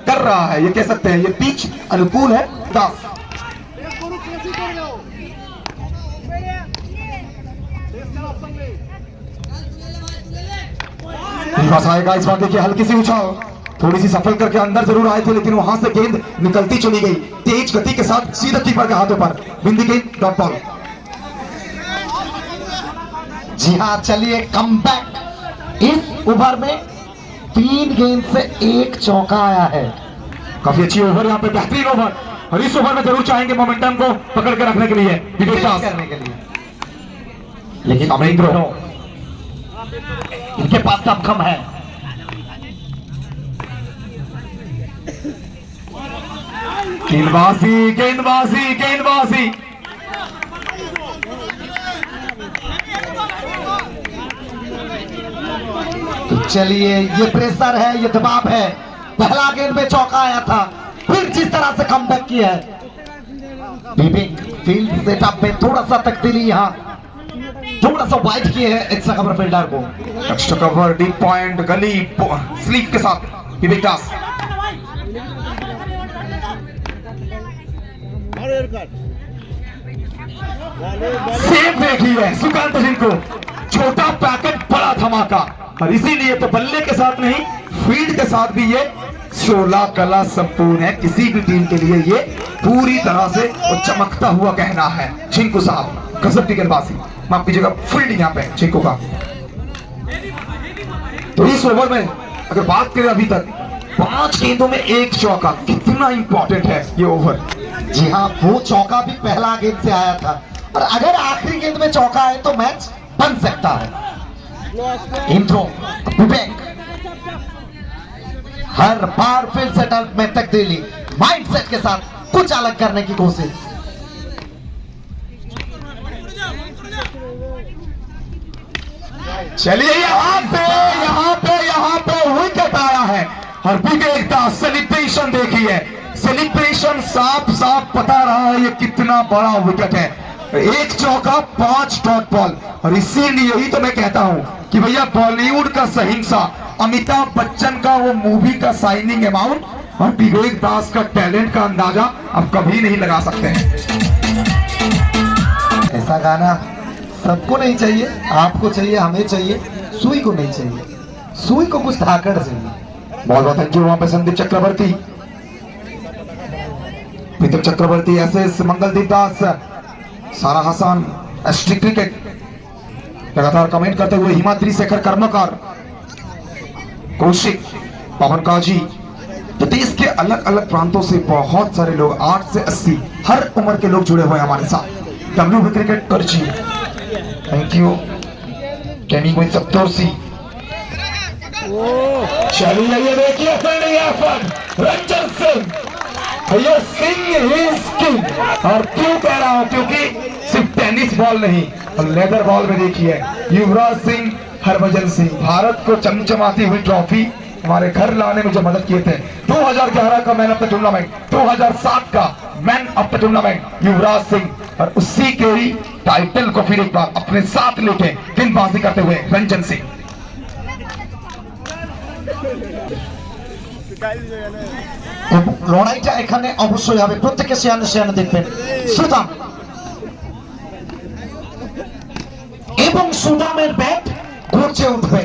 कर रहा है, ये कह सकते हैं। ये पिच अनुकूल है। 10 बस आएगा इस बार। देखिए हल्की सी उछाल, थोड़ी सी सफल करके अंदर जरूर आए थे, लेकिन वहां से गेंद निकलती चली गई तेज गति के साथ सीधा कीपर के हाथों पर। बिंदी गेंद डॉट बॉल। जी हाँ, चलिए कमबैक। इस ओवर में 3 गेंद से 1 चौका आया है। काफी अच्छी ओवर यहाँ पे, बेहतरीन ओवर। और इस ओवर में जरूर चाहेंगे मोमेंटम को पकड़ के रखने के लिए, करने के लिए। लेकिन इनके पास दमखम है। गेंदबाजी गेंदबाजी गेंदबाजी। तो चलिए, ये प्रेशर है, ये दबाव है। पहला गेंद में चौका आया था, फिर जिस तरह से कमबैक किया है। विवेक फील्ड सेटअप में थोड़ा सा तब्दीली, यहाँ थोड़ा सा वाइड किए हैं एक्स्ट्रा कवर फील्डर को। एक्स्ट्रा कवर डीप पॉइंट गली स्लीप के साथ विवेक दास। सेम देखी है सुकांत सिंह को, छोटा पैकेट बड़ा धमाका। और इसीलिए तो बल्ले के साथ नहीं, फील्ड के साथ भी ये 16 कला संपूर्ण है। किसी भी टीम के लिए ये पूरी तरह से चमकता हुआ कहना है। चिंकू साहब गजब की गेंदबाजी, माफ कीजिएगा फील्डिंग यहाँ पे चिंकू का। तो इस ओवर में अगर बात करें अभी तक 5 गेंदों में 1 चौका, कितना इंपॉर्टेंट है ये ओवर। जी हाँ, वो चौका भी पहला गेंद से आया था, और अगर आखिरी गेंद में चौका है तो मैच बन सकता है। इंट्रो विवेक हर बार फील्ड सेटअप में तब्दीली, माइंडसेट के साथ कुछ अलग करने की कोशिश। चलिए यहाँ पे विकेट आया है और विकेट का सेलिब्रेशन देखिए। सेलिब्रेशन साफ साफ बता रहा है ये कितना बड़ा विकेट है। 1 चौका 5 डॉट बॉल। और इसीलिए ही तो मैं कहता हूं कि भैया बॉलीवुड का सहिंसा, अमिताभ बच्चन का वो मूवी का साइनिंग अमाउंट और विवेक दास का टैलेंट का अंदाजा आप कभी नहीं लगा सकते हैं। ऐसा गाना सबको नहीं चाहिए, आपको चाहिए, हमें चाहिए, सुई को नहीं चाहिए। सुई को कुछ धाकड़ चाहिए। बहुत बहुत थैंक यू। वहां पे संदीप चक्रवर्ती, प्रीतम चक्रवर्ती, एसएस मंगलदीप दास, सारा हसन, एसटी क्रिकेट लगातार कमेंट करते हुए, हिमाद्री शेखर कर्मकार, कौशिक, पवन काजी। तो देश के अलग अलग प्रांतों से बहुत सारे लोग, 8 से 80 हर उम्र के लोग जुड़े हुए हैं हमारे साथ। WB क्रिकेट करची, थैंक यू। Coming with सप्तोसी। चलिए ये देखिए फील्डिंग एफर्ट रंजन सिंह। भैया सिंह इज किंग। और क्यों कह रहा हूं, क्योंकि सिर्फ टेनिस बॉल नहीं और लेदर बॉल में देखिए युवराज सिंह, हरभजन सिंह भारत को चमचमाती हुई ट्रॉफी हमारे घर लाने में जो मदद किए थे। 2011 का मैन ऑफ द टूर्नामेंट, 2007 का man of the tournament Yuvraj Singh, और उसी के ही टाइटल को फिर एक बार अपने साथ लेके गेंदबाजी करते हुए रंजन सिंह। লড়াইটা এখানে অবশ্যই হবে, প্রত্যেকে শেয়ানে শেয়ানে দেখবেন। সুদাম এবং সুদামের ব্যাট গর্জে উঠবে।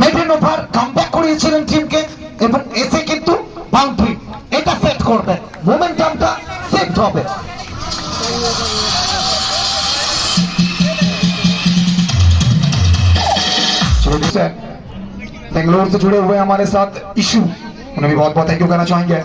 মেডেন ওভার কামব্যাক করিয়েছিলেন টিমকে এবং এসে কিন্তু বাউন্ডারি এটা সেট করবে, মোমেন্টামটা সেট হবে। बेंगलोर से जुड़े हुए हमारे साथ इशू, उन्हें भी बहुत बहुत थैंक यू कहना चाहेंगे।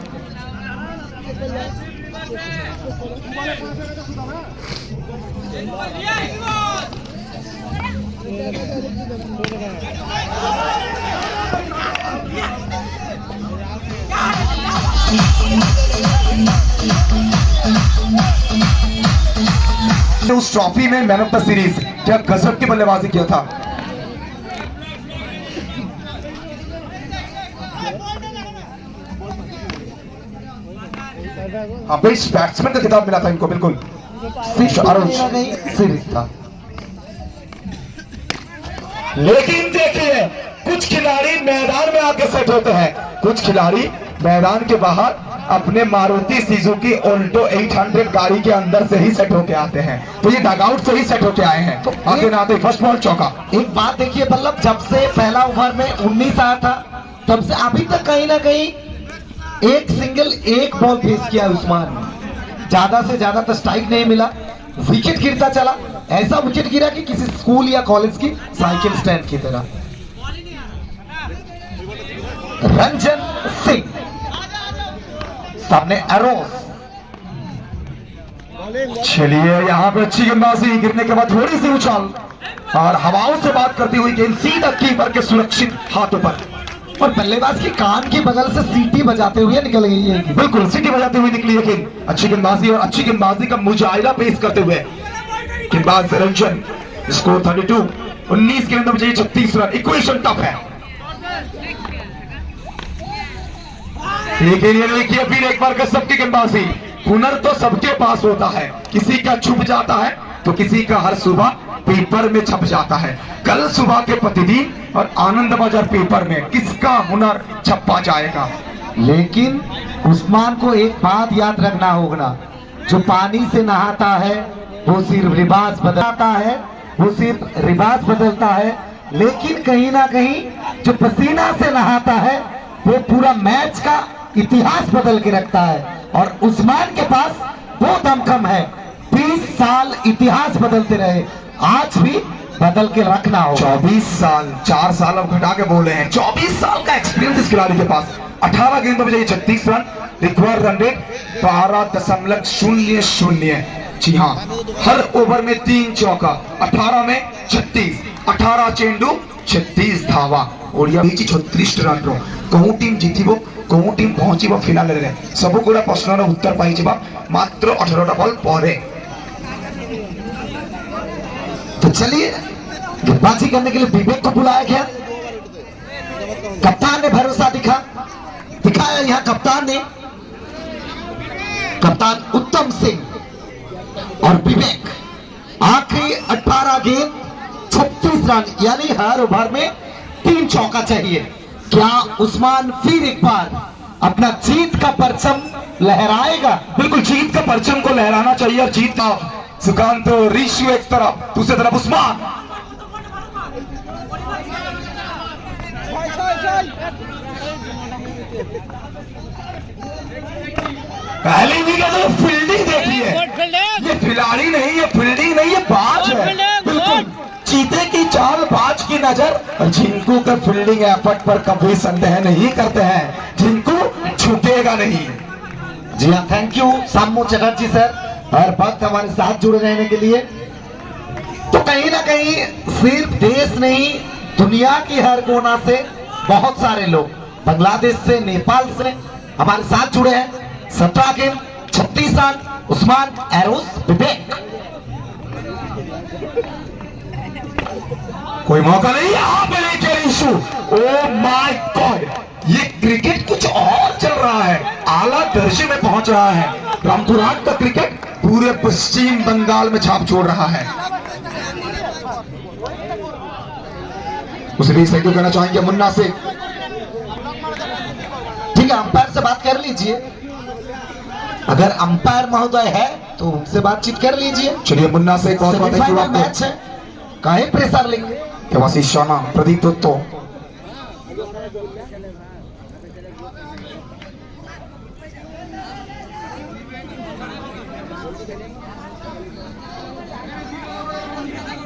उस ट्रॉफी में मैन ऑफ द सीरीज क्या गजब की बल्लेबाजी किया था। हाँ, बेस्ट बैट्समैन का खिताब मिला था इनको, बिल्कुल सीरीज था। लेकिन देखिए कुछ खिलाड़ी मैदान में आके सेट होते हैं, कुछ खिलाड़ी मैदान के बाहर अपने मारुति सुजुकी ऑल्टो 800 गाड़ी के अंदर से ही सेट होके आते हैं। तो ये डगआउट से ही सेट होके आए हैं। तो आगे ना आते फर्स्ट बॉल चौका। एक बात देखिए बल्लभ, जब से पहला ओवर में 19 आया था तब से अभी तक कहीं ना कहीं एक सिंगल एक बॉल फेस किया उस्मान, ज्यादा से ज्यादा तो स्ट्राइक नहीं मिला, विकेट गिरता चला, ऐसा विकेट गिरा कि किसी स्कूल या कॉलेज की साइकिल स्टैंड की तरह। रंजन सिंह सामने एरोस। चलिए यहाँ पे अच्छी गेंदबाजी, गिरने के बाद थोड़ी सी उछाल और हवाओं से बात करती हुई गेंद सीधा कीपर के सुरक्षित हाथों पर, और बल्लेबाज की कान के बगल से सीटी बजाते हुए निकल गई है। बिल्कुल सीटी बजाते हुए निकली है गेंद। अच्छी गेंदबाजी और अच्छी गेंदबाजी का मुजाहिदा पेश करते हुए गेंदबाज रंजन। स्कोर 32, 19 के अंदर बजाई 36 रन। इक्वेशन टफ है, लेकिन ये देखिए फिर एक बार गजब की गेंदबाजी। हुनर तो सबके पास होता है, किसी का छुप जाता है तो किसी का हर सुबह पेपर में छप जाता है। कल सुबह के प्रतिदिन और आनंद बाजार पेपर में किसका हुनर छपा जाएगा। लेकिन उस्मान को एक बात याद रखना होगा, जो पानी से नहाता है वो सिर्फ लिबास बदलता है, वो सिर्फ लिबास बदलता है, लेकिन कहीं ना कहीं जो पसीना से नहाता है वो पूरा मैच का इतिहास बदल के रखता है। और उस्मान के पास वो दमखम है, 20 साल इतिहास बदलते रहे, आज भी बदल के रखना हो। 24 साल, 4 साल अब घटा के बोले हैं, 24 साल का एक्सपीरियंस इस खिलाड़ी के पास। 18 गेंदों में जाइए 36 रन, रिक्वायर्ड रन रेट 12.00। जी हाँ, हर ओवर में 3 चौका, 18 में 36, 18 चेंडू 36 धावा और 36 रन रो। कहूँ टीम जीतिबो, कहूँ टीम पहुंचीबो फाइनल रे, सब गुड़ा प्रश्नर उत्तर पाई जाबा मात्र 18टा बॉल परे। तो चलिए गेंदबाजी करने के लिए विवेक को बुलाया गया। कप्तान ने भरोसा दिखाया यहाँ कप्तान ने, कप्तान उत्तम सिंह और विवेक। आखिरी 18 गेंद 36 रन, यानी हर ओवर में 3 चौका चाहिए। क्या उस्मान फिर एक बार अपना जीत का परचम लहराएगा? बिल्कुल जीत का परचम को लहराना चाहिए और जीत का सुकांत ऋषु एक तरफ, दूसरी तरफ उस्मान। पहली विकेट फील्डिंग देखिए, ये खिलाड़ी नहीं, ये फील्डिंग नहीं, ये बाज है। बिल्कुल चीते की चाल, बाज की नजर, और झिंकू का फील्डिंग एफर्ट पर कभी संदेह नहीं करते हैं, झिंकू झुकेगा नहीं। जी हाँ, thank you Samu Chatterjee sir, हर वक्त हमारे साथ जुड़े रहने के लिए। तो कहीं ना कहीं सिर्फ देश नहीं, दुनिया की हर कोना से बहुत सारे लोग, बांग्लादेश से, नेपाल से हमारे साथ जुड़े हैं। 17 गेंद 36 रन, उस्मान, एरोस, विवेक। कोई मौका नहीं यहां पे लेके रिशु। ओ माय गॉड, ये क्रिकेट कुछ और चल रहा है, आला दर्जे में पहुंच रहा है। रामपुरहाट का क्रिकेट पूरे पश्चिम बंगाल में छाप छोड़ रहा है। उसे भी थैंक यू कहना चाहेंगे मुन्ना से। ठीक है, अंपायर से बात कर लीजिए, अगर अंपायर महोदय है तो उनसे बातचीत कर लीजिए। चलिए मुन्ना से एक बहुत बहुत थैंक यू सेमीफाइनल आपको। मैच है, काहे प्रेशर लेंगे। देवाशीष शर्मा, प्रदीप दत्तो,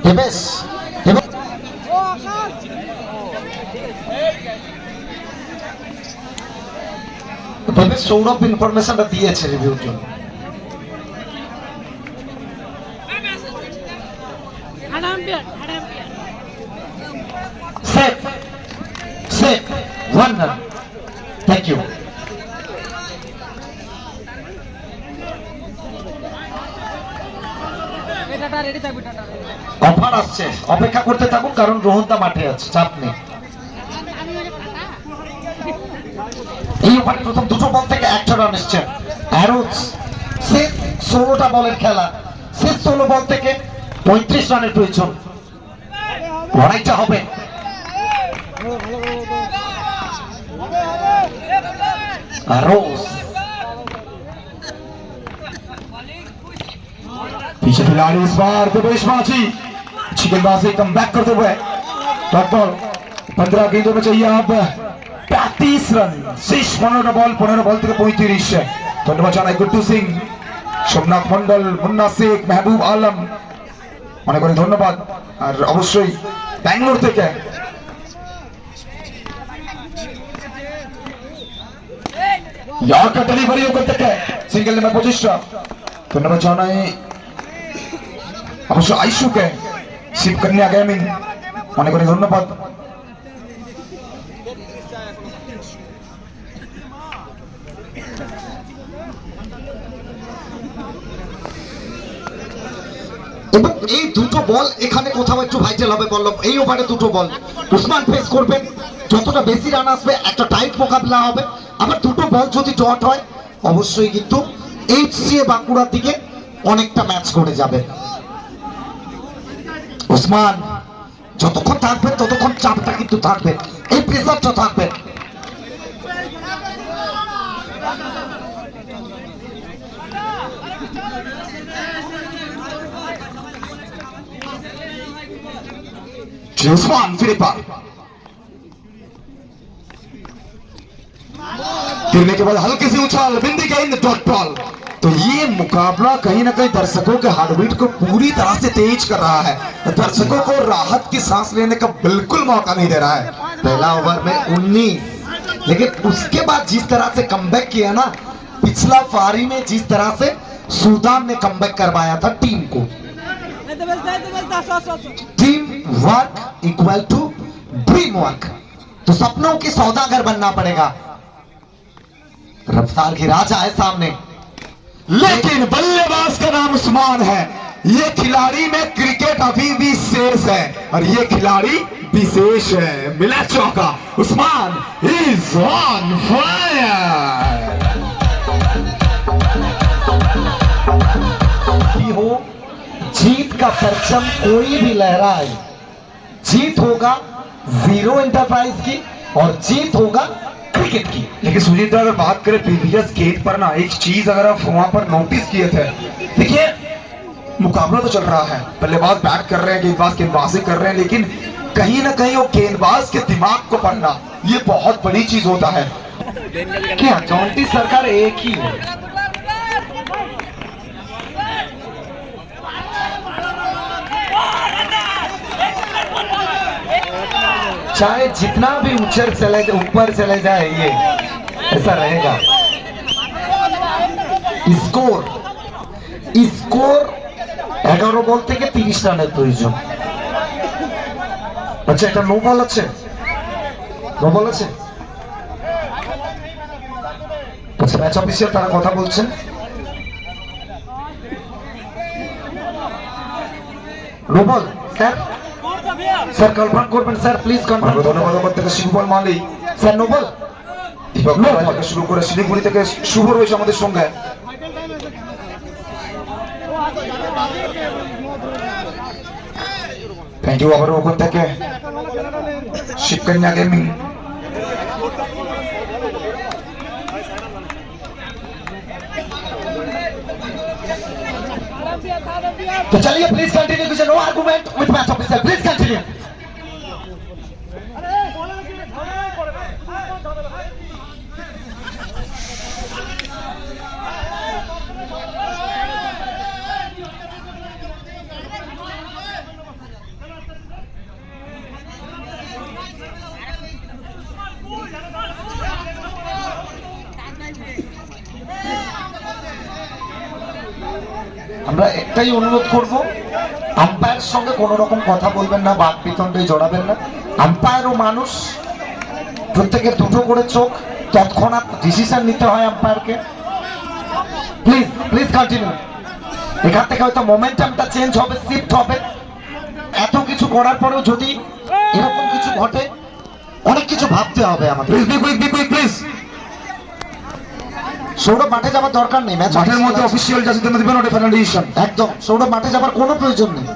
দেবেশ দেবেশ সৌরভ ইনফরমেশনটা দিয়েছে রিভিউর জন্য। Safe safe 1 run, thank you. Offer আসছে, অপেক্ষা করতে থাকুন, কারণ রোহনদা মাঠে আছে, চাপ নেই। এই ওভারে প্রথম দুটো বল থেকে 1 রান এসছে। অ্যারোজ শেষ 16টা বলের খেলা, শেষ 16 বল থেকে 35 রানের প্রয়োজন, লড়াইটা হবে। অ্যারোজ पीछे खिलाड़ी इस बार देवेश माझी, अच्छी गेंदबाजी कम बैक करते हुए डॉट बॉल। 15 गेंदों में चाहिए अब 35 रन, शेष 15 बॉल 35। धन्यवाद জানাই গুড্ডু সিং, সোমনাথ মন্ডল, মুন্না শেখ, মেহবুব আলম, অনেক অনেক ধন্যবাদ। আর অবশ্যই ব্যাঙ্গালোর থেকে यॉर्कर डिलीवरी করতে থাকে সিঙ্গেল নাম্বার 25টা। ধন্যবাদ জানাই অবশ্য আইশুকে, শিবকন্যা গেমিং, অনেক অনেক ধন্যবাদ। এবং এই দুটো বল এখানে কোথাও একটু ভাইটাল হবে বললাম। এই ওভারে দুটো বল উসমান ফেস করবেন, যতটা বেশি রান আসবে একটা টাইট মোকাবিলা হবে। আবার দুটো বল যদি ডট হয় অবশ্যই কিন্তু এইচসিএ বাঁকুড়ার দিকে অনেকটা ম্যাচ করে যাবে। উসমান যতক্ষণ থাকবে ততক্ষণ চাপটা কিন্তু থাকবে, এই প্রেসারটা থাকবে। उस्मान फिर एक बार गिरने के बाद हल्की सी उछाल, बिंदी गेंद, डॉट बॉल। तो ये मुकाबला कहीं ना कहीं दर्शकों के हार्टबीट को पूरी तरह से तेज कर रहा है, दर्शकों को राहत की सांस लेने का बिल्कुल मौका नहीं दे रहा है। पहला ओवर में 19, लेकिन उसके बाद जिस तरह से कमबैक किया ना, पिछला पारी में जिस तरह से सूदान ने कमबैक करवाया था टीम को। Team work equal to dream work, तो सपनों की सौदागर बनना पड़ेगा। रफ्तार की राजा है सामने, लेकिन बल्लेबाज का नाम उस्मान है। ये खिलाड़ी में क्रिकेट अभी भी शेष है और ये खिलाड़ी विशेष है। मिला चौका, उस्मान इज ऑन फायर। हो जीत का परचम कोई भी लहराए, जीत होगा जीरो एंटरप्राइज की और जीत होगा क्रिकेट की। लेकिन सुजीत अगर बात करें प्रीवियस गेट पर ना, एक चीज अगर आप वहां पर नोटिस किए थे, देखिए मुकाबला तो चल रहा है, बल्लेबाज बैट कर रहे हैं, गेंदबाज गेंदबाजी कर रहे हैं, लेकिन कहीं ना कहीं वो गेंदबाज के दिमाग को पढ़ना ये बहुत बड़ी चीज होता है। क्या 34 सरकार एक ही है, चाहे जितना भी ऊंचाई चले जाए, ऊपर चले जाए, ये ऐसा रहेगा। स्कोर 11 বল থেকে 30 রানের প্রয়োজন। আচ্ছা, এটা নো বল আছে, নো বল আছে। আচ্ছা, ম্যাচ অফিসিয়াল তারা কথা বলছেন। No ball sir, sir confirm করবেন স্যার, প্লিজ কনফার্ম। ধন্যবাদ থেকে শিবুপাল মালি, স্যার নোবেল দীপক থেকে শুরু করে শিলিগুড়ি থেকে শুভ রয়েছে আমাদের সঙ্গে। থ্যাংক ইউ আবারও ওখান থেকে শিবকন্যা গেমিং। तो चलिए प्लीज कंटिन्यू कीजिए, no argument with match officer, please continue. আমরা একটাই অনুরোধ করব, আম্পায়ার সঙ্গে কোনো রকম কথা বলবেন না, বাক বিতণ্ডে জড়াবেন না। আম্পায়ার ও মানুষ, প্রত্যেকের দুটো করে চোখ, তৎক্ষণাৎ ডিসিশন নিতে হয় আম্পায়ারকে। Please please continue. এখান থেকে হয়তো মোমেন্টামটা চেঞ্জ হবে, শিফট হবে। এত কিছু করার পরেও যদি এরকম কিছু ঘটে, অনেক কিছু ভাবতে হবে আমাদের। Please be quick, be quick please. Sourav মাঠে যাবার দরকার নেই, ম্যাচ মাঠের মধ্যে অফিসিয়াল যা সিদ্ধান্ত দিবেন ওটা ফাইনাল ডিসিশন। একদম, সৌরভ মাঠে যাবার কোনো প্রয়োজন নেই।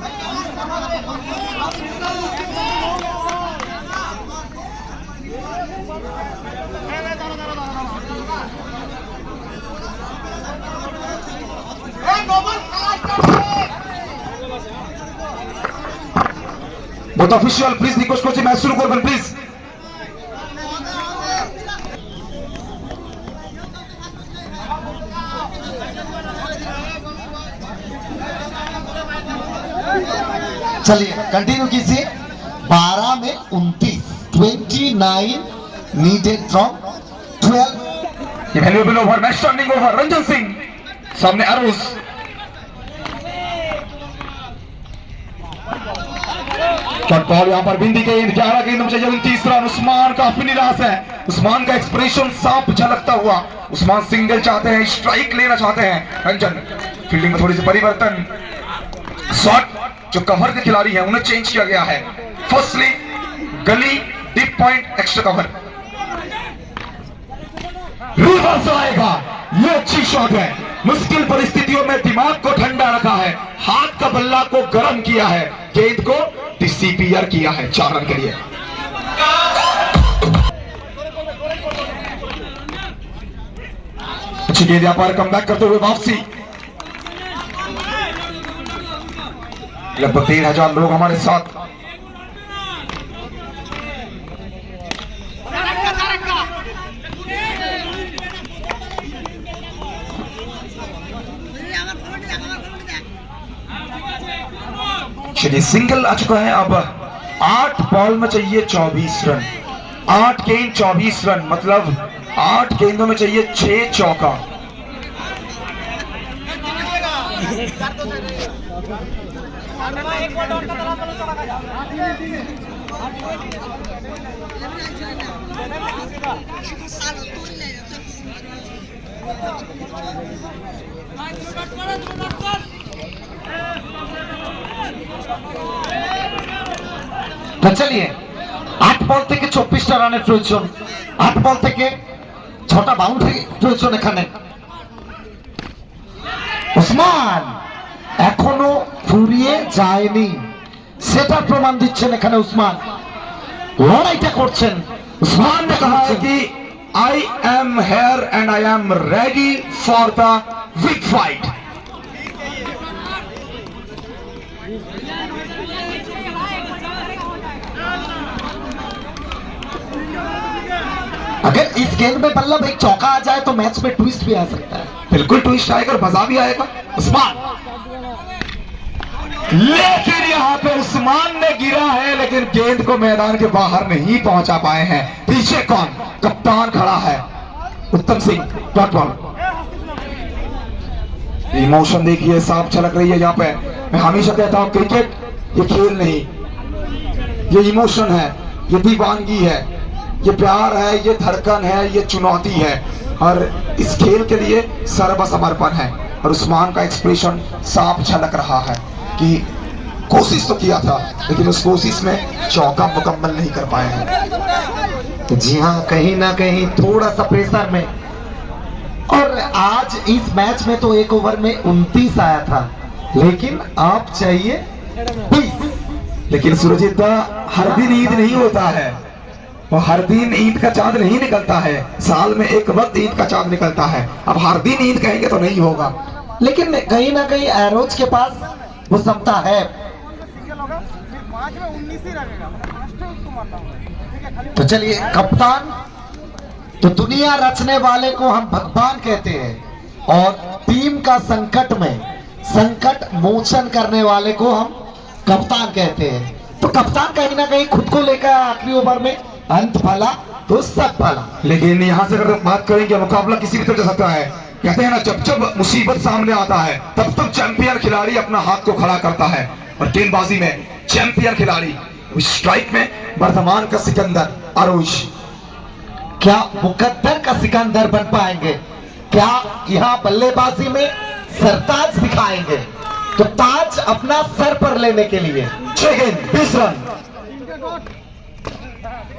বোথ অফিসিয়াল প্লিজ রিকোয়েস্ট করছি ম্যাচ শুরু করবেন প্লিজ। चलिए कंटिन्यू कीजिए। 12 में 29, 29 needed from 12। Valuable over, match turning over. Ranjan Singh सामने अरुज, शॉट बॉल यहाँ पर बिंदी के 11 गेंदों में चाहिए 29 रन। उस्मान काफी निराश है, उस्मान का एक्सप्रेशन साफ झलकता हुआ। उस्मान सिंगल चाहते हैं, स्ट्राइक लेना चाहते हैं। रंजन फील्डिंग में थोड़ी सी परिवर्तन, शॉट जो कवर के खिलाड़ी हैं उन्हें चेंज किया गया है। फर्स्टली गली deep point extra cover, reverse आएगा, ये अच्छी शॉट है। मुश्किल परिस्थितियों में दिमाग को ठंडा रखा है, हाथ का बल्ला को गर्म किया है, गेंद को डिसीपीआर किया है 4 रन के लिए। अच्छी गेंद यहाँ पर कमबैक करते हुए वापसी। लगभग 13,000 लोग हमारे साथ। चलिए सिंगल आ चुका है। अब 8 बॉल में चाहिए 24 रन, 8 गेंद 24 रन, मतलब 8 गेंदों में चाहिए 6 चौका। তো চলিয়ে 8 বল থেকে 24টা রানের প্রয়োজন, 8 বল থেকে 6টা বাউন্ডারি প্রয়োজন এখানে। উসমান এখনো ফুরিয়ে যায়নি, সেটা প্রমাণ দিচ্ছেন এখানে উসমান। লড়াইটা করছেন। उस्मान ने कहा है कि I am here and I am ready for the big fight. अगर इस गेंद में मतलब एक चौका आ जाए तो मैच में ट्विस्ट भी आ सकता है। बिल्कुल ट्विस्ट आएगा और मजा भी आएगा। उस्मान, लेकिन यहाँ पे उस्मान ने गिरा है, लेकिन गेंद को मैदान के बाहर नहीं पहुंचा पाए हैं। पीछे कौन? कप्तान खड़ा है, उत्तम सिंह। डॉट बॉल, इमोशन देखिए साफ झलक रही है यहाँ पे। मैं हमेशा कहता हूँ क्रिकेट ये खेल नहीं, ये इमोशन है, ये दीवानगी है, ये प्यार है, ये धड़कन है, ये चुनौती है। और इस खेल के लिए सर्वसमर्पण है। और उस्मान का एक्सप्रेशन साफ झलक रहा है कि कोशिश तो किया था, लेकिन उस कोशिश में चौका मुकम्मल नहीं कर पाए हैं। जी हाँ, कहीं ना कहीं थोड़ा सा प्रेशर में। और आज इस मैच में तो एक ओवर में 29 आया था, लेकिन आप चाहिए 20। लेकिन सुरजीत हर दिन ईद नहीं होता है, और हर दिन ईद का चांद नहीं निकलता है। साल में एक वक्त ईद का चांद निकलता है। अब हर दिन ईद कहेंगे तो नहीं होगा। लेकिन कहीं ना कहीं एरोज के पास वो क्षमता है। तो चलिए कप्तान, तो दुनिया रचने वाले को हम भगवान कहते हैं, और टीम का संकट में संकट मोचन करने वाले को हम कप्तान कहते हैं। तो कप्तान कहीं ना कहीं खुद को लेकर आखिरी ओवर में अंत भला तो सब भला। लेकिन यहाँ से अगर बात करेंगे, मुकाबला किसी भी तरह जा सकता है। कहते हैं ना, जब जब मुसीबत सामने आता है तब तब चैंपियन खिलाड़ी अपना हाथ को खड़ा करता है। और गेंदबाजी में चैंपियन खिलाड़ी, स्ट्राइक में वर्धमान का सिकंदर अरूज। क्या मुकद्दर का सिकंदर बन पाएंगे? क्या यहाँ बल्लेबाजी में सरताज दिखाएंगे? तो ताज अपना सर पर लेने के लिए 6 गेंद 20 रन।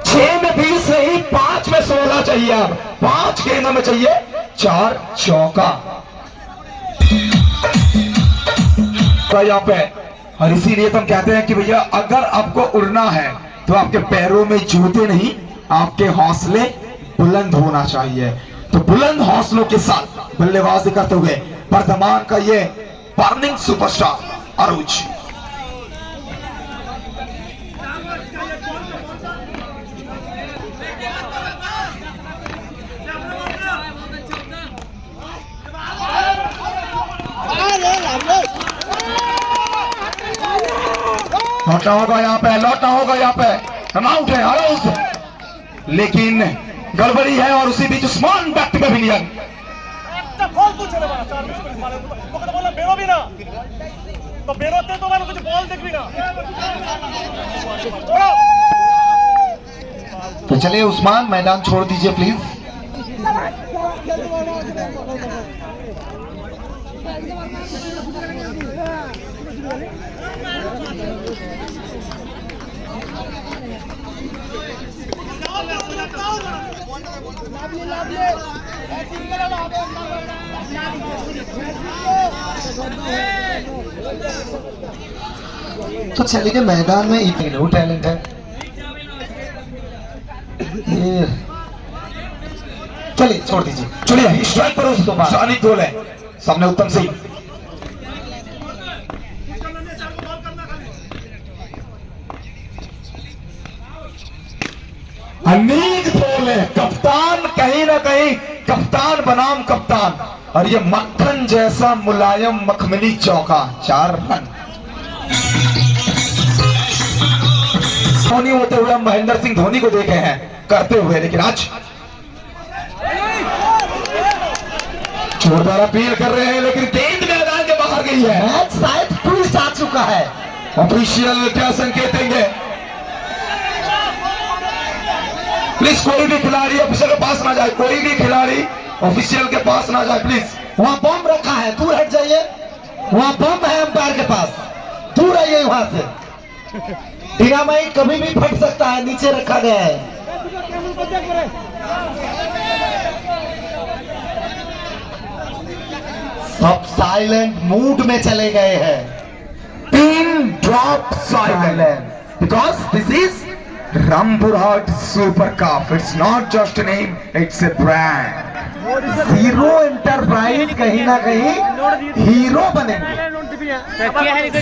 6 में 20 नहीं, 5 में 16 चाहिए। अब 5 गेंदों में चाहिए 4 चौका यहाँ पे। और इसीलिए तो हम कहते हैं कि भैया अगर आपको उड़ना है तो आपके पैरों में जूते नहीं, आपके हौसले बुलंद होना चाहिए। तो बुलंद हौसलों के साथ बल्लेबाजी करते हुए वर्धमान का ये बर्निंग सुपरस्टार अरूज। लौटना होगा यहाँ पे, लौटना होगा यहाँ पे। रन आउट है अरूज, लेकिन गड़बड़ी है। और उसी बीच उस्मान बैक पेविलियन। तो चलिए उस्मान, मैदान छोड़ दीजिए प्लीज। तो चलिए मैदान में इतना टैलेंट है। चलिए छोड़ दीजिए। चलिए स्ट्राइक पर जानी गोल है सामने उत्तम सिंह। अनीक बोल है कप्तान, कहीं ना कहीं कप्तान बनाम कप्तान। और ये मक्खन जैसा मुलायम मखमली चौका, 4 रन। धोनी होते हुए हम महेंद्र सिंह धोनी को देखे हैं करते हुए, लेकिन आज जोरदार अपील कर रहे हैं, लेकिन गेंद मैदान के बाहर गई है। मैच शायद ट्विस्ट आ चुका है। ऑफिशियल क्या संकेत देंगे? प्लीज कोई भी खिलाड़ी ऑफिशियल के पास ना जाए, कोई भी खिलाड़ी ऑफिशियल के पास ना जाए प्लीज। वहां बम रखा है, दूर हट जाइए। वहां बम है अंपायर के पास, दूर आइए वहां से। डिनामाइट कभी भी फट सकता है, नीचे रखा गया है। सब साइलेंट मूड में चले गए हैं। Pin drop silence because this is Rampurhat Super Cup. It's not just a name, it's a brand. Hero enterprise कहीं ना कहीं हीरो बनेंगे।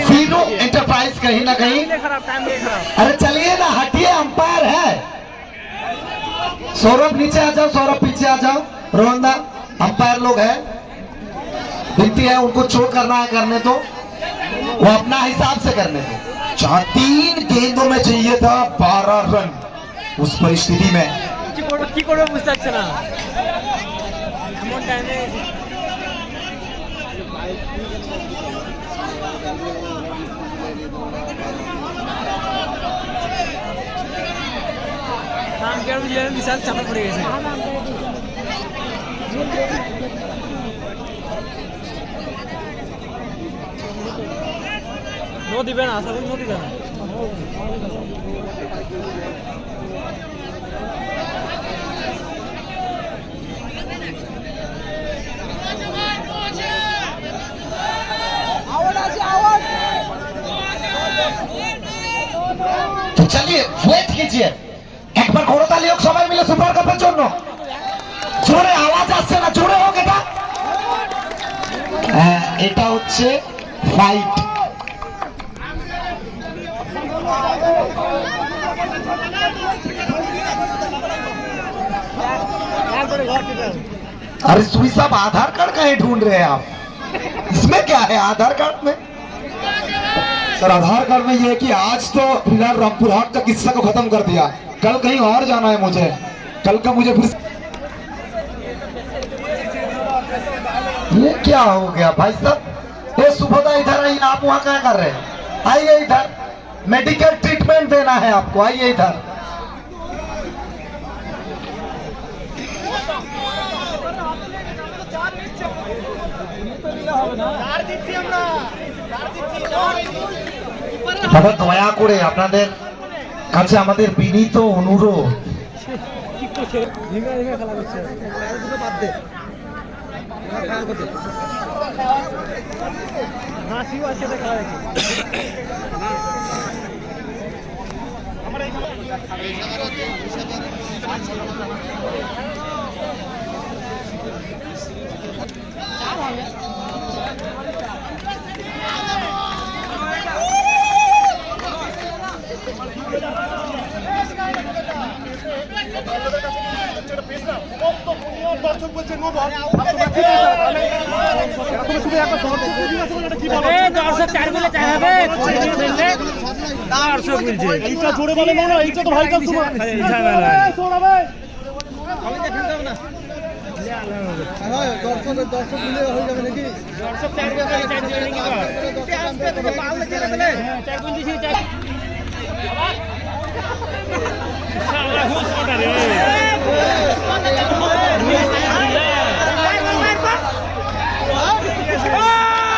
हीरो एंटरप्राइज कहीं ना कहीं। अरे चलिए ना, हटिए, अंपायर है। सौरभ नीचे आ जाओ, सौरभ पीछे आ जाओ। रोहनदा, अंपायर लोग हैं, विनती है उनको चोट करना है करने दो, वो अपना हिसाब से करने दो। 3 गेंदों में चाहिए था 12 रन। उस परिस्थिति में विशाल चापा पड़ गए। দিবে না, আশা করি নো দিবে না। तो चलिए वेट कीजिए एक बार করতালি হোক সবাই মিলে সুপার কাপের জন্য জোরে আওয়াজ আসছে না জোরে হোক এটা হ্যাঁ এটা হচ্ছে ফাইট अरे सुई साहब आधार कार्ड कहीं ढूंढ रहे हैं आप इसमें क्या है आधार कार्ड में सर आधार कार्ड में ये है कि आज तो फिलहाल रामपुर हाट का किस्सा को खत्म कर दिया, कल कहीं और जाना है मुझे, कल का मुझे फिर ये क्या हो गया भाई साहब ये सुबोधा इधर आइए आप वहाँ क्या कर रहे हैं आइए इधर मेडिकल ट्रीटमेंट देना है आपको आइए इधर দাদা দয়া করে আপনাদের কাছে আমাদের বিনীত অনুরোধ ঝিঙ্গা ঝিঙ্গা খেলা করছে, আর দুটো বাদ দে। খেলা করতে হাসিও আছে এটা খেলা দেখে।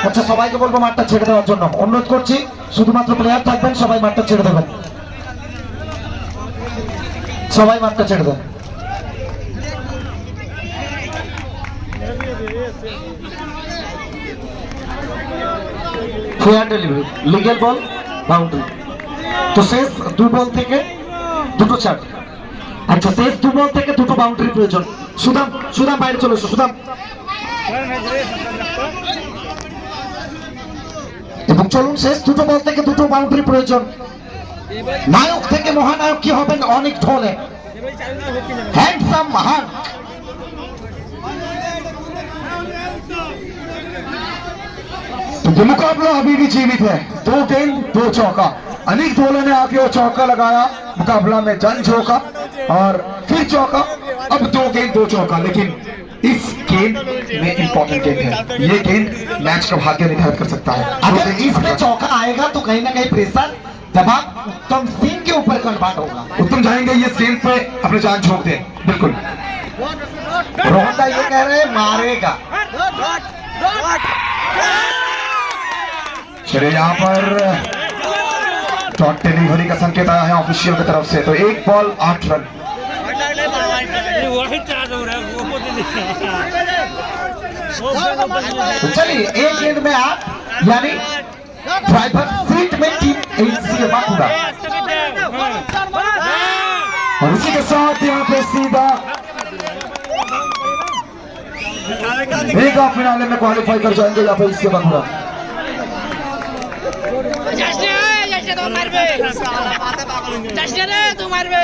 আচ্ছা সবাইকে বলবো মাঠটা ছেড়ে দেওয়ার জন্য অনুরোধ করছি শুধুমাত্র প্লেয়ার থাকবেন সবাই মাঠটা ছেড়ে দেবেন সবাই মাঠটা ছেড়ে দেন ফেয়ার ডেলিভারি লিগ্যাল বল বাউন্ডারি তো শেষ দু বল থেকে দুটো ছাড় আচ্ছা শেষ দু বল থেকে দুটো বাউন্ডারি প্রয়োজন সুদাম সুদাম বাইরে চলে এসো সুদাম এবং চলুন শেষ দুটো বল থেকে দুটো বাউন্ডারি প্রয়োজন নায়ক থেকে মহানায়ক কি হবেন অনেক ঢোলে হ্যান্ডসাম হান ये मुकाबला अभी भी जीवित है, 2 गेंद 2 चौका। अनेक धोले ने आके वो चौका लगाया, मुकाबला में जन झोंका और फिर चौका, अब 2 गेंद 2 चौका। लेकिन इस गेंद में इंपॉर्टेंट गेंद है, ये गेंद मैच का भाग्य निर्धारित कर सकता है। अगर इसमें चौका आएगा तो कहीं ना कहीं प्रेशर दबाव उत्तम सिंह के ऊपर कन्वर्ट होगा उत्तम जाएंगे ये गेंद पे अपने जान झोंक दे बिल्कुल। रोहता ये कह रहे हैं मारेगा चलिए यहाँ पर डॉट डिलीवरी का संकेत आया है ऑफिशियल की तरफ से, तो 1 बॉल 8 रन। तो चलिए एक गेंद में आप यानी ड्राइवर सीट में टीम एसी बाकुड़ा और इसी के साथ यहाँ पे सीधा मेगा फिनाले में क्वालिफाई कर जाएंगे यहाँ पे इससे बाकुड़ा। तो मारबे